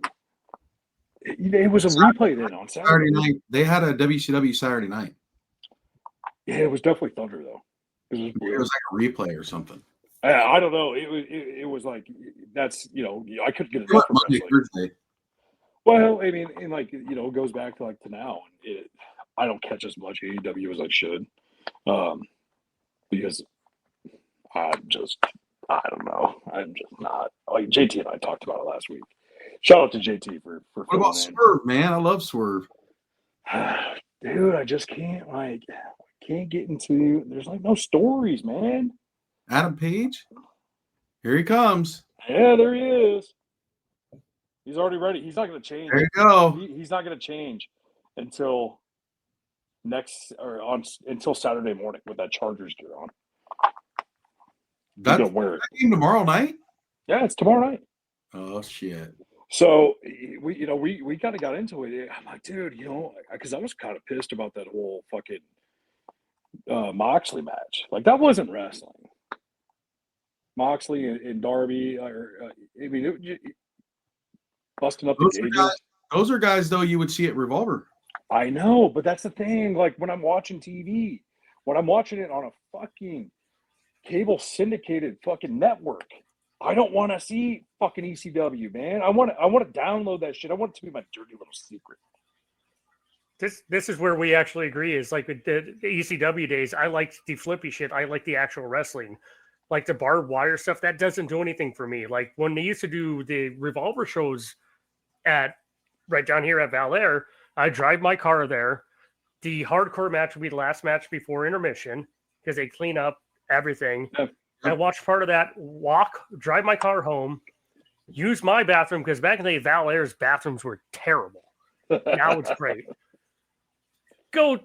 It was a replay then on Saturday night. They had a WCW Saturday night. Yeah, it was definitely Thunder though. It was like a replay or something. I don't know. It was like that's I couldn't get it. Monday, Thursday. Well, I mean, and like it goes back to now. I don't catch as much AEW as I should, because I don't know. I'm just not. Like JT and I talked about it last week. Shout out to JT for what about Swerve, man? I love Swerve. Dude, I just can't get into. There's like no stories, man. Adam Page, here he comes. Yeah, there he is. He's already ready. He's not going to change. There you go. He's not going to change until until Saturday morning with that Chargers gear on. He's going to wear it. Game tomorrow night? Yeah, it's tomorrow night. Oh shit. So we kind of got into it. I'm like, dude, because I was kind of pissed about that whole fucking Moxley match. Like that wasn't wrestling. Moxley and Darby, busting up the gauges. Those are guys though you would see at Revolver. I know, but that's the thing. Like when I'm watching TV, when I'm watching it on a fucking cable syndicated fucking network, I don't want to see fucking ECW, man. I want to download that shit. I want it to be my dirty little secret. This is where we actually agree. Is like with the ECW days, I liked the flippy shit. I like the actual wrestling, like the barbed wire stuff. That doesn't do anything for me. Like when they used to do the Revolver shows at right down here at Val Air, I drive my car there. The hardcore match would be the last match before intermission because they clean up everything. Yep. I watch part of that, drive my car home, use my bathroom because back in the day, Val Air's bathrooms were terrible. Now it's great. Go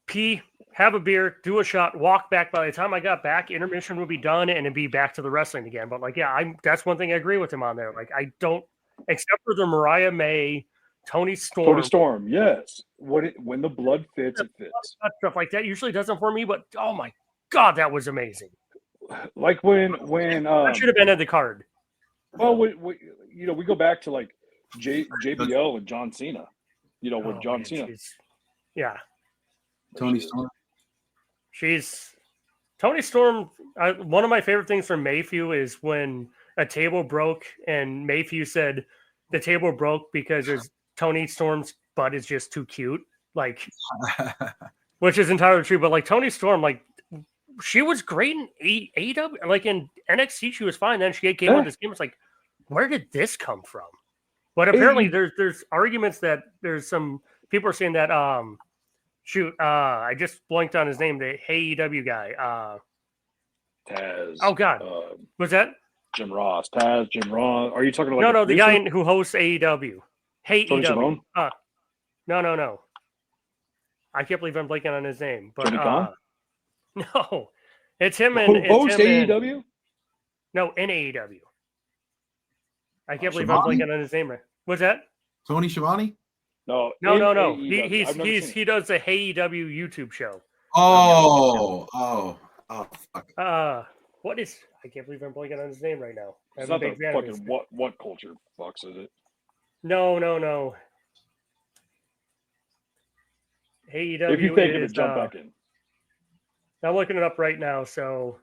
pee, have a beer, do a shot, walk back. By the time I got back, intermission would be done and it'd be back to the wrestling again. But like, yeah, that's one thing I agree with him on there. Like, I don't, except for the Mariah May, Tony Storm, yes. When the blood fits, it fits. Stuff like that usually doesn't for me. But oh my god, that was amazing. Like when that should have been in the card. Well, we go back to like JBL and John Cena. With John Cena. Yeah. Tony Storm. Tony Storm. One of my favorite things from Mayhew is when a table broke and Mayhew said the table broke because Tony Storm's butt is just too cute. Like, which is entirely true. But like Tony Storm, like she was great in AEW. Like in NXT, she was fine. Then she came with this game. It's like, where did this come from? But apparently there's arguments that there's some people are saying that I just blanked on his name, the AEW guy. Taz. Oh God. Was that Jim Ross? Taz, Jim Ross. Are you talking about No, the guy who hosts AEW. AEW. No. I can't believe I'm blanking on his name. But no. It's him and host AEW? No, in AEW. I can't believe I'm blanking on his name. What's that? Tony Schiavone? No. He does the AEW YouTube show. Oh, fuck. What is? I can't believe I'm blanking on his name right now. It's not the fucking what culture fucks is it? No. AEW. If you think of it, jump back in. I'm looking it up right now. So,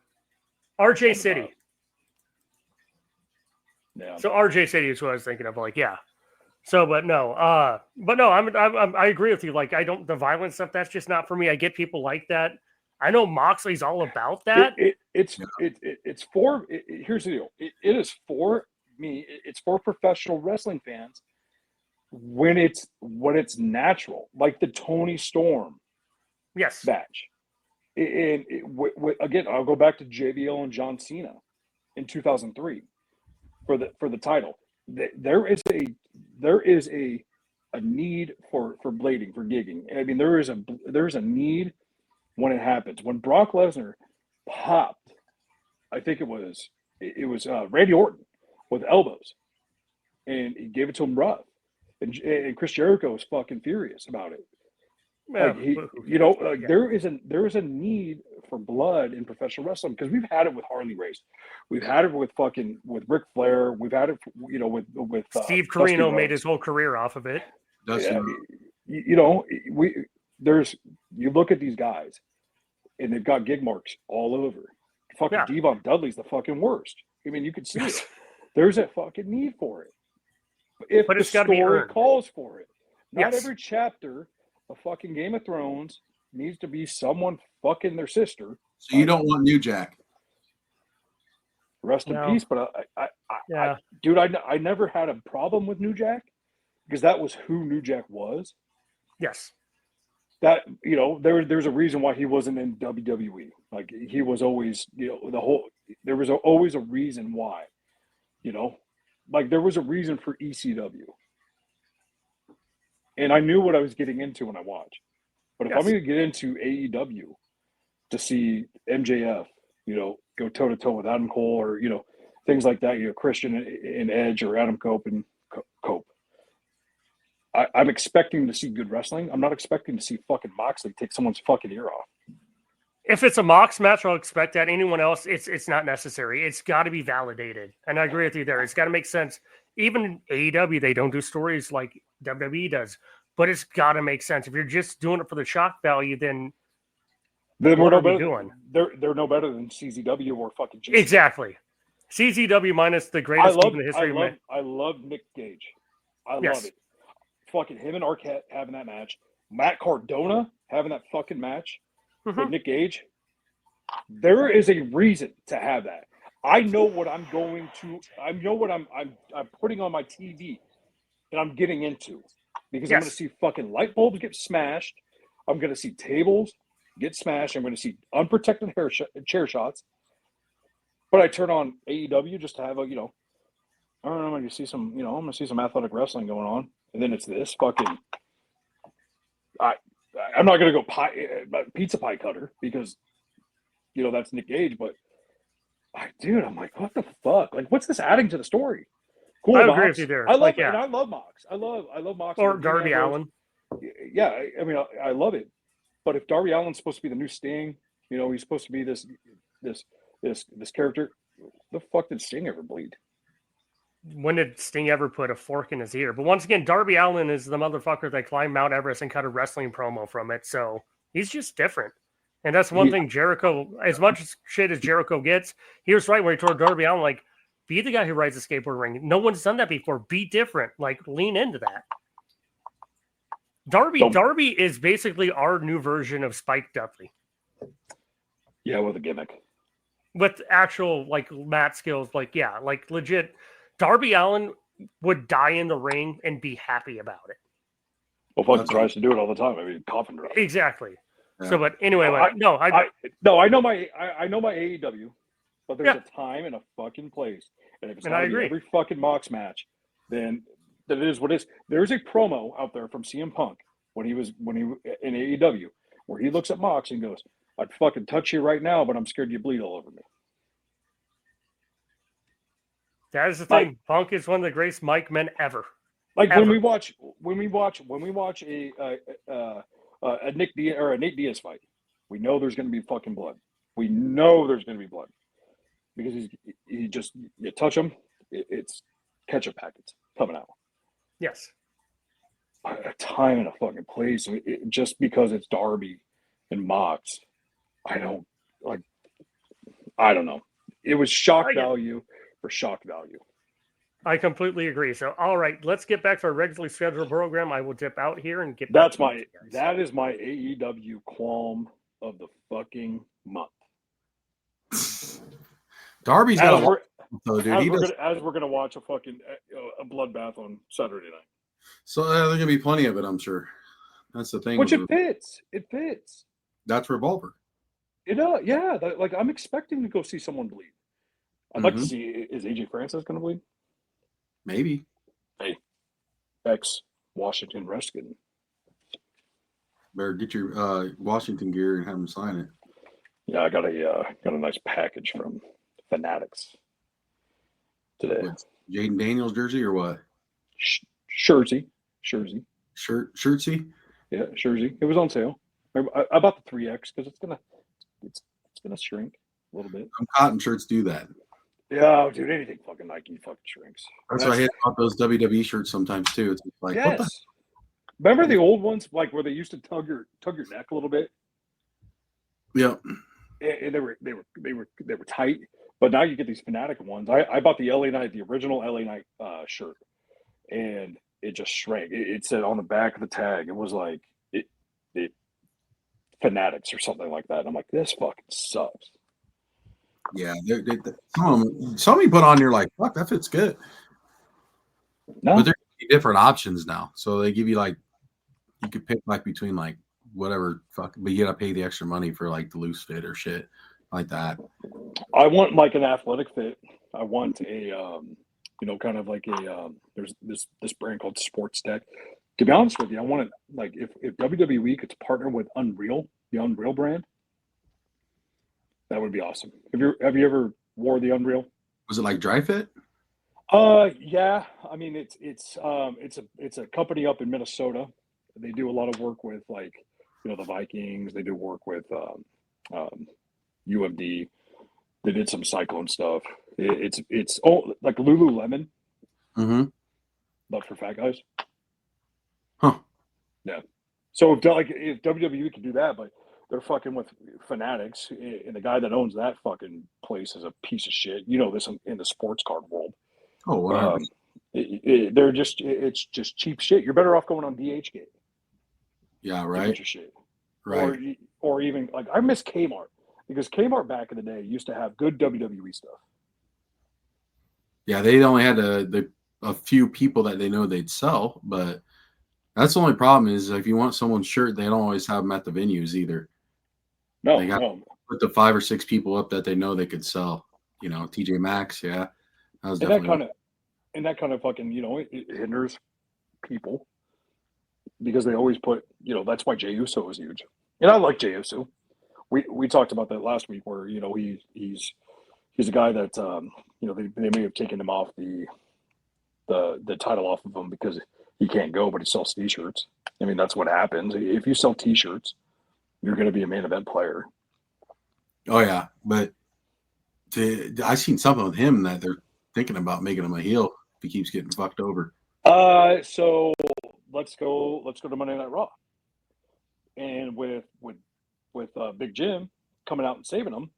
RJ City. Yeah. So RJ City is what I was thinking of. Like, yeah. So, but no. I agree with you. Like, the violent stuff. That's just not for me. I get people like that. I know Moxley's all about that. Here's the deal. It is for me. It's for professional wrestling fans when it's natural, like the Tony Storm, match. Again, I'll go back to JBL and John Cena in 2003 for the title. There is a need for blading, for gigging. I mean, there is a need when it happens. When Brock Lesnar popped, I think it was Randy Orton with elbows, and he gave it to him rough, and Chris Jericho was fucking furious about it. Like there is a need for blood in professional wrestling because we've had it with Harley Race, we've had it with Ric Flair, we've had it with Steve Corino made his whole career off of it. You look at these guys, and they've got gig marks all over. Fucking Devon Dudley's the fucking worst. I mean, you can see it. There's a fucking need for it. But the story calls for it. Not every chapter of fucking Game of Thrones needs to be someone fucking their sister. So you don't want New Jack. Rest in peace. But I never had a problem with New Jack because that was who New Jack was. Yes. That there's a reason why he wasn't in WWE. Like he was always, there was always a reason why, like there was a reason for ECW. And I knew what I was getting into when I watched. But if I'm going to get into AEW to see MJF, go toe to toe with Adam Cole or, things like that, Christian and Edge or Adam Cope and Cope. I'm expecting to see good wrestling. I'm not expecting to see fucking Moxley take someone's fucking ear off. If it's a Mox match, I'll expect that. Anyone else, it's not necessary. It's got to be validated. And I agree with you there. It's got to make sense. Even in AEW, they don't do stories like WWE does, but it's got to make sense. If you're just doing it for the shock value, then we're what no are we better. doing? They're no better than CZW or fucking GCW. Exactly. CZW minus the greatest move in the history of man. I love Nick Gage. I Yes. love it. Fucking him and Arquette having that match. Matt Cardona having that fucking match with Nick Gage. There is a reason to have that. I know what I'm going to. I know what I'm putting on my TV, and I'm getting into because I'm going to see fucking light bulbs get smashed. I'm going to see tables get smashed. I'm going to see unprotected chair shots. But I turn on AEW just to have a, I don't know, I'm going to see some, I'm going to see some athletic wrestling going on, and then it's this fucking. I'm not going to go pizza pie cutter because, that's Nick Gage, but. Dude, I'm like, what the fuck? Like, what's this adding to the story? Cool, I Mox. agree with you there. I love it, and I love Mox. I love Mox. Or Darby Allin. Yeah, I mean, I love it. But if Darby Allin's supposed to be the new Sting, he's supposed to be this character. The fuck did Sting ever bleed? When did Sting ever put a fork in his ear? But once again, Darby Allin is the motherfucker that climbed Mount Everest and cut a wrestling promo from it. So he's just different. And that's one thing Jericho, as much shit as Jericho gets, he was right when he told Darby Allin, like, be the guy who rides a skateboard ring. No one's done that before. Be different. Like, lean into that. Darby is basically our new version of Spike Dudley. Yeah, with a gimmick. With actual, like, mat skills. Like, yeah, like, legit. Darby Allin would die in the ring and be happy about it. Well, fucking tries to do it all the time. I mean, coffin drop. Exactly. Yeah. So, but anyway, I know my AEW, but there's a time and a fucking place, and if it's not every fucking Mox match, then it is what it is. There's a promo out there from CM Punk when he in AEW where he looks at Mox and goes, "I'd fucking touch you right now, but I'm scared you bleed all over me." That is the thing. Punk is one of the greatest mic men ever. Like ever. when we watch a Nick Diaz or a Nate Diaz fight, we know there's going to be fucking blood. We know there's going to be blood because you touch him, it's ketchup packets coming out. Yes, a time and a fucking place. Just because it's Darby and Mox, I don't know. It was shock value for shock value. I completely agree. So, all right, let's get back to our regularly scheduled program. I will dip out here and get back. That is my AEW qualm of the fucking month. Darby's got as we're gonna watch a fucking a bloodbath on Saturday night. So there's gonna be plenty of it, I'm sure. That's the thing. Which it fits. It fits. That's Revolver. Yeah. Like I'm expecting to go see someone bleed. I'd like to see. Is AJ Francis gonna bleed? Maybe. Hey, ex-Washington Redskins. Better get your Washington gear and have them sign it. Yeah, I got a nice package from Fanatics today. Jaden Daniels jersey or what? Shirtsy. Shirtsy? Yeah, Shirtsy. It was on sale. I bought the 3X because it's gonna shrink a little bit. Some cotton shirts do that. Yeah, dude, anything fucking Nike fucking shrinks. That's what I hate about those WWE shirts sometimes too. It's like, yes. What the? Remember the old ones, like where they used to tug your neck a little bit? Yeah. And they were tight, but now you get these Fanatic ones. I bought the LA Knight, the original LA Knight shirt, and it just shrank. It said on the back of the tag, it was like it Fanatics or something like that. And I'm like, this fucking sucks. Yeah, some you put on, you're like, fuck, that fits good. No, but there's different options now, so they give you like you could pick like between like whatever fuck, but you gotta pay the extra money for like the loose fit or shit like that. I want like an athletic fit. I want a kind of like a there's this brand called Sports Tech. To be honest with you, I want it like if WWE could partner with Unreal, the Unreal brand. That would be awesome. Have you ever wore the Unreal? Was it like Dry Fit? Yeah. I mean, it's a company up in Minnesota. They do a lot of work with like, the Vikings. They do work with UMD. They did some cyclone stuff. It's like Lululemon, but for fat guys. Yeah. So if WWE could do that, but they're fucking with fanatics, and the guy that owns that fucking place is a piece of shit. You know this in the sports card world. Oh, 100%. It's just cheap shit. You're better off going on DHgate. Yeah, To right. get your shit. Right. Or even like I miss Kmart because Kmart back in the day used to have good WWE stuff. Yeah, they only had a few people that they know they'd sell, but that's the only problem is if you want someone's shirt, they don't always have them at the venues either. No, They got no. to put the 5 or 6 people up that they know they could sell. You know, TJ Maxx, yeah, that was And that definitely kind of fucking it hinders people because they always put that's why Jey Uso is huge, and I like Jey Uso. We talked about that last week where he's a guy that they may have taken him off the title off of him because he can't go, but he sells T-shirts. I mean, that's what happens. If you sell T-shirts, you're going to be a main event player. Oh yeah, but I seen something with him that they're thinking about making him a heel if he keeps getting fucked over. So let's go to Monday Night Raw, and with Big Jim coming out and saving him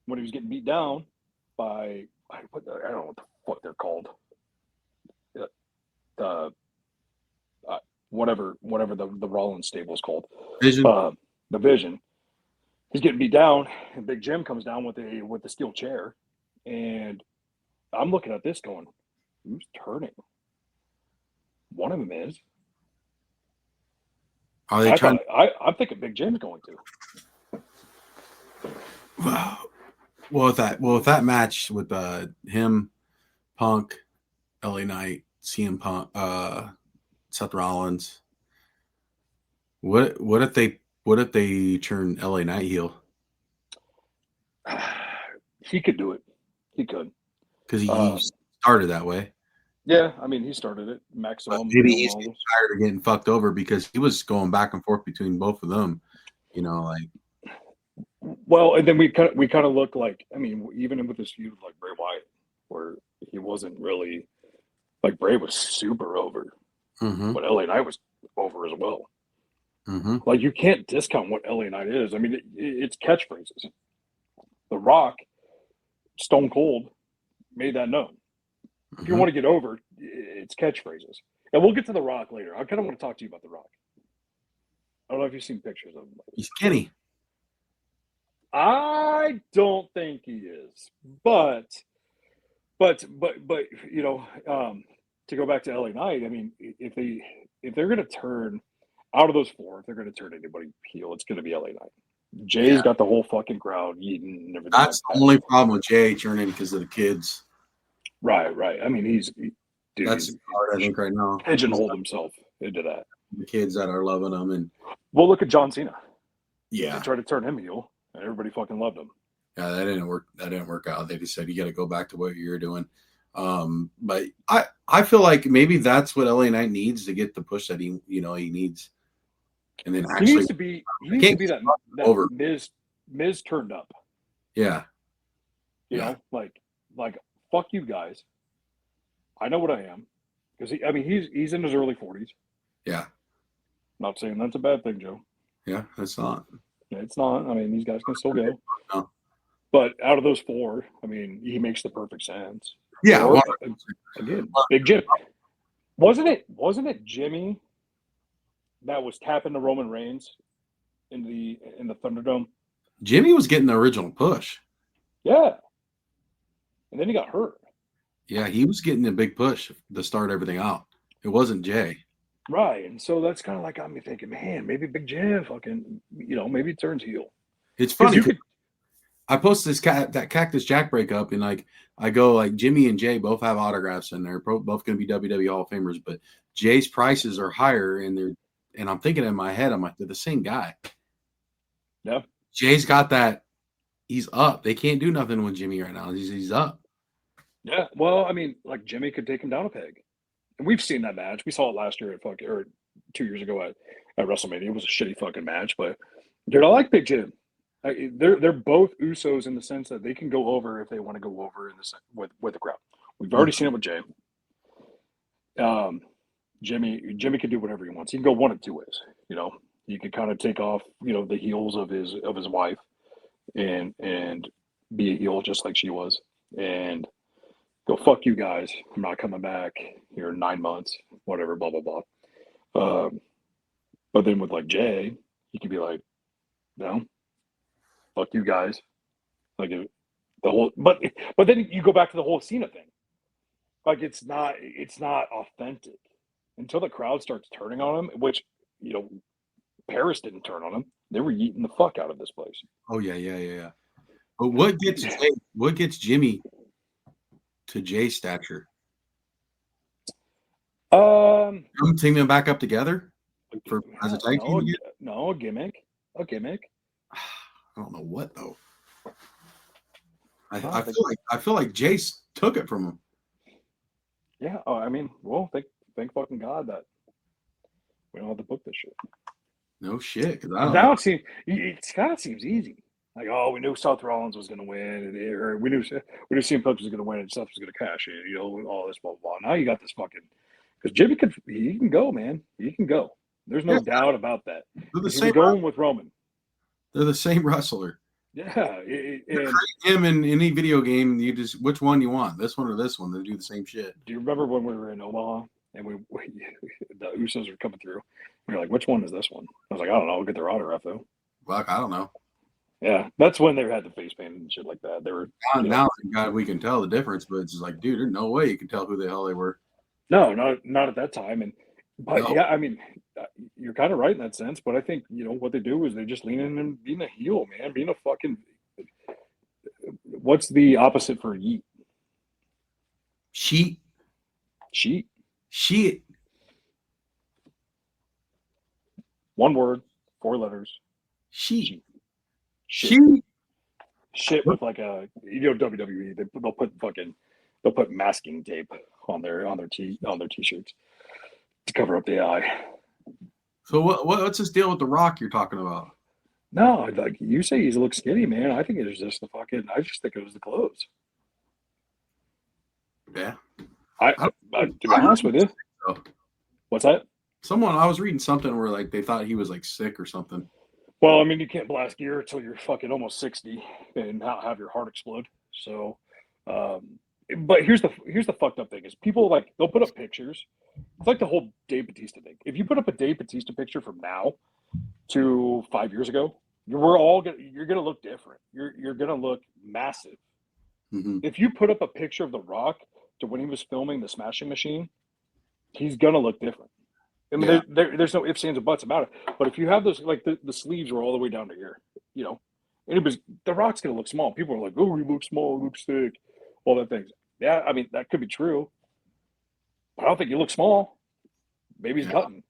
when he was getting beat down by I don't know what the fuck they're called. Whatever the Rollins stable is called. Vision. The Vision. He's getting beat down, and Big Jim comes down with the steel chair, and I'm looking at this going, who's turning? One of them is. Are they trying? I'm thinking Big Jim's going to. Well, with that match with him, Punk, LA Knight, CM Punk, Seth Rollins. What if they turn LA Knight heel? He could do it. He could. Because he started that way. Yeah, I mean, he started it. Maximum. Maybe he's getting tired of getting fucked over because he was going back and forth between both of them. Well, and then we kind of look like, I mean, even with this feud like Bray Wyatt, where he wasn't really like Bray was super over, but LA Knight was over as well. Like you can't discount what LA Knight is. I mean, it's catchphrases. The Rock, Stone Cold, made that known. If you want to get over, it's catchphrases. And we'll get to The Rock later. I kind of want to talk to you about The Rock. I don't know if you've seen pictures of him. He's skinny. I don't think he is, but to go back to LA Knight, I mean, if they're going to turn out of those four, if they're going to turn anybody heel, it's going to be LA Knight. Jay's got the whole fucking crowd eating and everything. That's the only problem with Jay turning because of the kids. Right. I mean, that's hard, I think, right now. Pigeonholed himself into that. The kids that are loving him, and well, look at John Cena. Yeah, they tried to turn him heel, and everybody fucking loved him. Yeah, that didn't work out. They just said you got to go back to what you're doing. But I feel like maybe that's what LA Knight needs to get the push that he needs. And then actually, he needs to be that over. Miz turned up. Yeah. You know, like fuck you guys. I know what I am because he's in his early 40s. Yeah. Not saying that's a bad thing, Joe. Yeah, it's not. It's not. I mean, these guys can still go. No. But out of those four, I mean, he makes the perfect sense. Yeah. Or, again, Big Jim. Wasn't it Jimmy that was tapping the Roman Reigns in the Thunderdome? Jimmy was getting the original push. Yeah. And then he got hurt. Yeah, he was getting a big push to start everything out. It wasn't Jay. Right. And so that's kind of like got me thinking, man, maybe Big Jim fucking, maybe it turns heel. It's funny. I posted that Cactus Jack breakup, and I go Jimmy and Jay both have autographs in there, both going to be WWE Hall of Famers, but Jay's prices are higher, and I'm thinking in my head, I'm like, they're the same guy. Yeah. Jay's got that. He's up. They can't do nothing with Jimmy right now. He's up. Yeah. Well, I mean, Jimmy could take him down a peg. And we've seen that match. We saw it last year or 2 years ago at WrestleMania. It was a shitty fucking match, but dude, I like Big Jim. They're both Usos in the sense that they can go over if they want to go over with the crowd. We've already seen it with Jay. Jimmy can do whatever he wants. He can go one of two ways. You know, he can kind of take off, the heels of his wife and be a heel just like she was, and go fuck you guys. I'm not coming back here in 9 months. Whatever, blah blah blah. But then with like Jay, he could be like, no, fuck you guys. Like the whole, but then you go back to the whole Cena thing. Like it's not authentic until the crowd starts turning on him, which Paris didn't turn on him. They were eating the fuck out of this place. Oh yeah. But what gets Jimmy to Jay's stature? Them teaming them back up together as a tag team again? No, a gimmick. I don't know what though. I feel like Jace took it from him. Yeah. Oh, I mean, well, thank fucking God that we don't have to book this shit. No shit. Now it kind of seems easy. Like, oh, we knew Seth Rollins was going to win, or we knew CM Punk was going to win, and Seth was going to cash in. All this blah blah. Now you got this fucking because Jimmy he can go, man. He can go. There's no doubt about that. They're the same. Going with Roman. They're the same wrestler. Yeah. Him in any video game, you just which one you want, this one or this one? They do the same shit. Do you remember when we were in Omaha and the Usos were coming through? We were like, which one is this one? I was like, I don't know. We'll get their autograph though. Fuck, I don't know. Yeah, that's when they had the face paint and shit like that. They were now. God, we can tell the difference, but it's just like, dude, there's no way you can tell who the hell they were. No, not at that time. Yeah, I mean, you're kind of right in that sense. But I think what they do is they just lean in and being a heel, man, being a fucking. What's the opposite for yeet? Sheet. One word, 4 letters. Sheet. Shit with like a WWE. They'll put masking tape on their t-shirts to cover up the eye. So what's this deal with The Rock you're talking about? No, like you say, he looks skinny, man. I think it was just I just think it was the clothes. Yeah. To be honest with you. So. What's that? I was reading something where like they thought he was like sick or something. Well, I mean, you can't blast gear until you're fucking almost 60 and not have your heart explode. So, but here's the fucked up thing is people they'll put up pictures. It's like the whole Dave Bautista thing. If you put up a Dave Bautista picture from now to 5 years ago, you're gonna look different. You're gonna look massive. Mm-hmm. If you put up a picture of The Rock to when he was filming The Smashing Machine, he's gonna look different. I mean, there's no ifs, ands, or buts about it. But if you have those, like the sleeves are all the way down to here, The Rock's going to look small. People are like, oh, he looks small, he looks thick, all that things. Yeah, I mean, that could be true. But I don't think he looks small. Maybe he's cutting.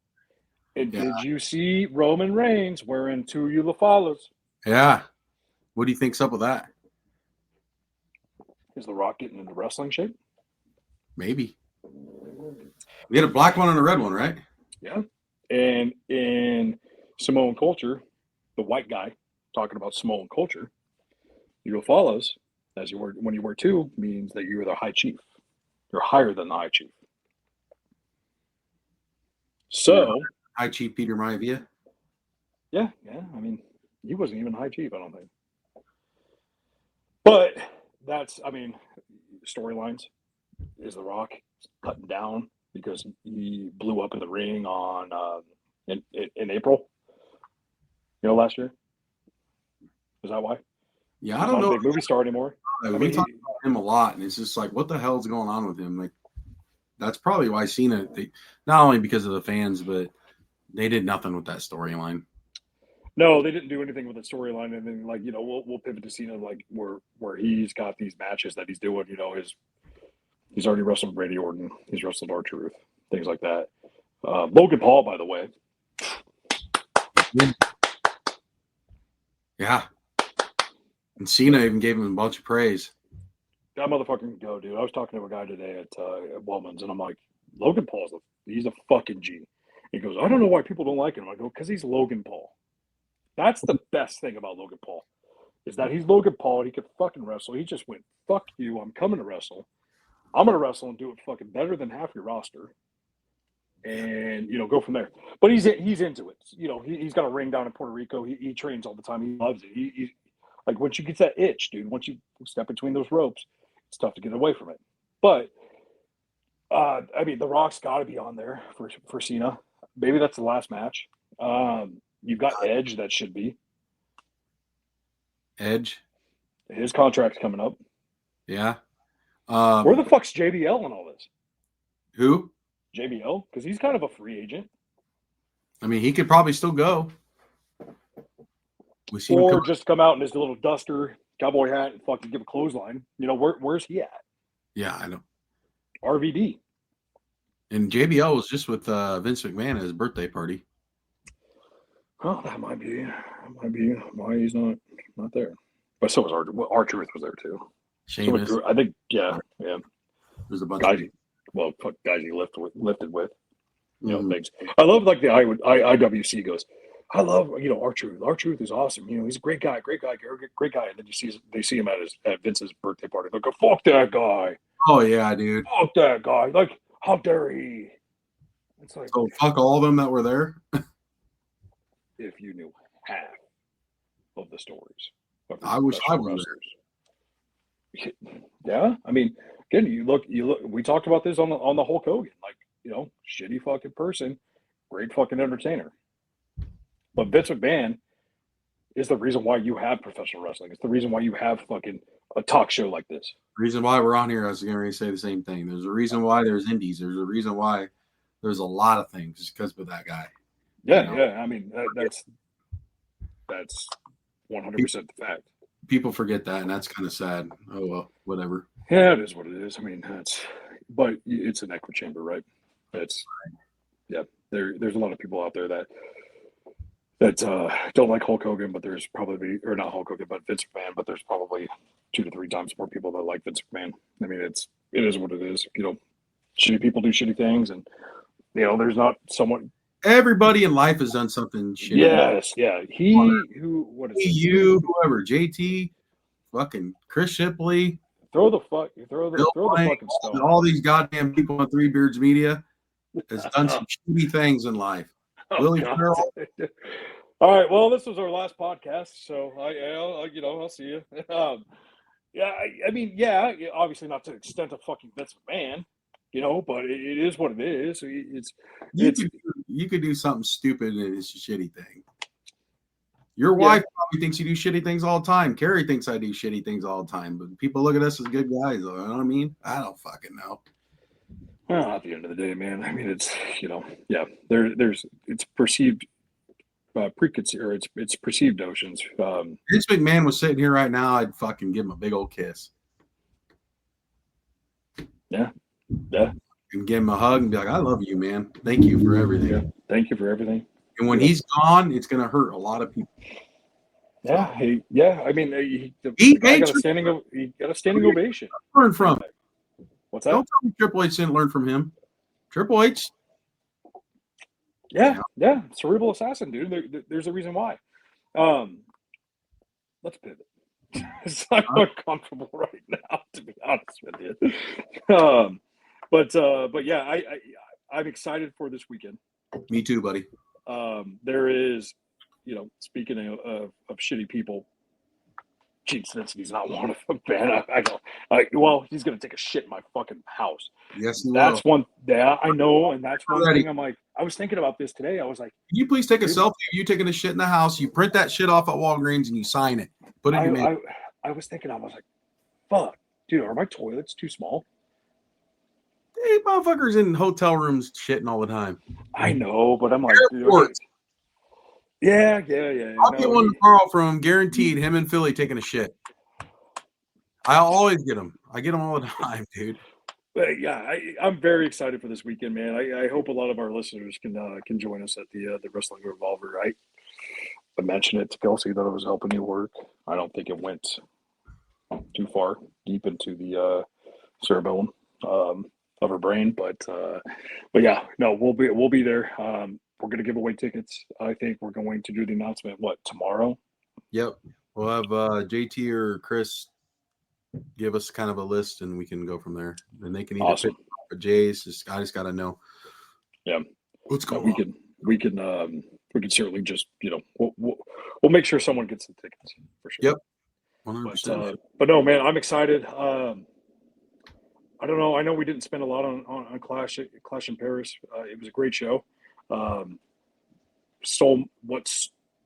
And did you see Roman Reigns wearing 2 Ulafalas? Yeah. What do you think's up with that? Is The Rock getting into wrestling shape? Maybe. We had a black one and a red one, right? Yeah. And in Samoan culture, the white guy talking about Samoan culture, you follows when you wear 2 means that you're the high chief. You're higher than the high chief. So High Chief Peter Maivia? Yeah. I mean, he wasn't even high chief, I don't think. But that's storylines is The Rock cutting down because he blew up in the ring on in April. Last year. Is that why? Yeah, I don't know. Not a big movie star anymore. We talk about him a lot, and it's just like, what the hell's going on with him? Like, that's probably why Cena. Not only because of the fans, but they did nothing with that storyline. No, they didn't do anything with the storyline, and then we'll pivot to Cena where he's got these matches that he's doing. He's already wrestled Randy Orton. He's wrestled R-Truth, things like that. Logan Paul, by the way. Yeah. And Cena even gave him a bunch of praise. That motherfucker can go, dude. I was talking to a guy today at Wellman's, and I'm like, Logan Paul's he's a fucking G. He goes, I don't know why people don't like him. I go, because he's Logan Paul. That's the best thing about Logan Paul, is that he's Logan Paul. He could fucking wrestle. He just went, fuck you. I'm coming to wrestle. I'm going to wrestle and do it fucking better than half your roster. and go from there. But he's into it. He's got a ring down in Puerto Rico. He trains all the time. He loves it. He like once you get that itch, dude. Once you step between those ropes, it's tough to get away from it. But I mean, The Rock's got to be on there for Cena. Maybe that's the last match. You've got Edge. That should be Edge. His contract's coming up. Yeah. Where the fuck's JBL in all this? Who? JBL, because he's kind of a free agent. I mean, he could probably still go. We see him Or just come out in his little duster, cowboy hat, and fucking give a clothesline. Where's he at? Yeah, I know. RVD. And JBL was just with Vince McMahon at his birthday party. Oh, that might be why he's not there. But so was R-Truth was there too. Sheamus. So I think, yeah. There's a bunch guys. of people. Well, guys he lifted with. Things. I love like the IWC goes. I love R-Truth. R-Truth is awesome. He's a great guy. And then they see him at Vince's birthday party. They go, fuck that guy. Oh yeah, dude. Fuck that guy. Like, how dare he? It's like, so fuck all of them that were there. If you knew half of the stories. I wish I was there. Yeah, I mean, again, you look. We talked about this on the Hulk Hogan. Like, shitty fucking person, great fucking entertainer. But Vince McMahon is the reason why you have professional wrestling. It's the reason why you have fucking a talk show like this. The reason why we're on here, I was going to say the same thing. There's a reason why there's indies. There's a reason why there's a lot of things. It's because of that guy. Yeah, yeah. I mean, that's 100% the fact. People forget that, and that's kind of sad. Oh well, whatever. Yeah, it is what it is. I mean, but it's an echo chamber, right? There's a lot of people out there that don't like Hulk Hogan, but there's probably, or not Hulk Hogan, but Vince McMahon, but there's probably 2 to 3 times more people that like Vince McMahon. I mean, it is what it is. Shitty people do shitty things, and there's not someone. Everybody in life has done something shitty. Yes, yeah. Whoever, JT, fucking Chris Shipley. Throw the fucking stone. All these goddamn people on Three Beards Media has done some shitty things in life. Willie Farrell. All right. Well, this was our last podcast, so I'll see you. I mean, obviously not to the extent of fucking Vince McMahon, but it is what it is. You could do something stupid and it's a shitty thing. Your wife probably thinks you do shitty things all the time. Carrie thinks I do shitty things all the time, but people look at us as good guys. You know what I mean? I don't fucking know. Well, at the end of the day, man, I mean, it's, it's perceived preconceived, or it's perceived notions. Vince McMahon was sitting here right now, I'd fucking give him a big old kiss. Yeah. And give him a hug and be like, I love you, man. Thank you for everything. Yeah. Thank you for everything. And when he's gone, it's going to hurt a lot of people. Yeah. I mean, he got a standing ovation. Learn from. What's that? Don't tell me Triple H didn't learn from him. Triple H. Yeah. Cerebral assassin, dude. There's a reason why. Let's pivot. It's not uncomfortable right now, to be honest with you. But yeah, I'm excited for this weekend. Me too, buddy. There is, speaking of shitty people, Gene Snitsky's not one of them, man. Well, he's gonna take a shit in my fucking house. Yes, he that's will. one. Yeah, I know, and that's one thing. I'm like, I was thinking about this today. I was like, can you please take a selfie of you taking a shit in the house? You print that shit off at Walgreens and you sign it. Put it in your mail. I was thinking, I was like, fuck, dude, are my toilets too small? Hey, motherfuckers in hotel rooms shitting all the time. I know, but I'm like, dude, yeah. I'll get one tomorrow from him, guaranteed. Him and Philly taking a shit. I'll always get them. I get them all the time, dude. But yeah, I'm very excited for this weekend, man. I hope a lot of our listeners can join us at the Wrestling Revolver. I mentioned it to Kelsey that I was helping you work. I don't think it went too far deep into the cerebellum of her brain, but yeah, no, we'll be there. We're going to give away tickets. I think we're going to do the announcement, tomorrow? Yep. We'll have JT or Chris give us kind of a list and we can go from there. And they can either pick Jay's. I just got to know. Yeah. What's going we on? we can certainly just, we'll make sure someone gets the tickets for sure. Yep. 100%. But no, man, I'm excited. I don't know. I know we didn't spend a lot on Clash in Paris. It was a great show.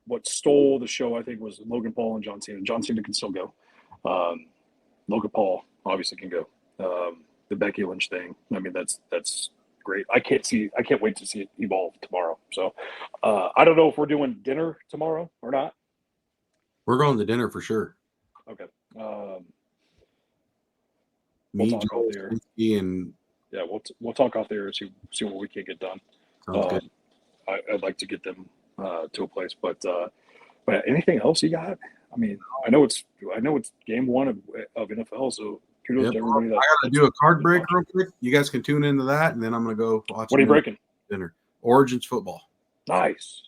What stole the show, I think, was Logan Paul and John Cena. John Cena can still go. Logan Paul obviously can go. The Becky Lynch thing. I mean, that's great. I can't wait to see it evolve tomorrow. So I don't know if we're doing dinner tomorrow or not. We're going to dinner for sure. Okay. Me, We'll talk Joel, off the air. and Yeah, we'll talk off there and see what we can get done. sounds good. I'd like to get them to a place, but anything else you got? I mean, I know it's game one of NFL, so kudos to everybody. I got to do a card break real quick. You guys can tune into that, and then I'm going to go watch. What are you breaking? Dinner. Origins football. Nice.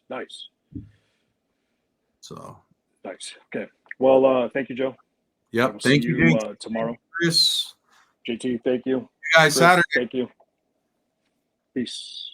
So Nice. Okay. Well, thank you, Joe. Yep. We'll Thank see you tomorrow. Chris. JT, thank you. You guys, Chris, Saturday. Thank you. Peace.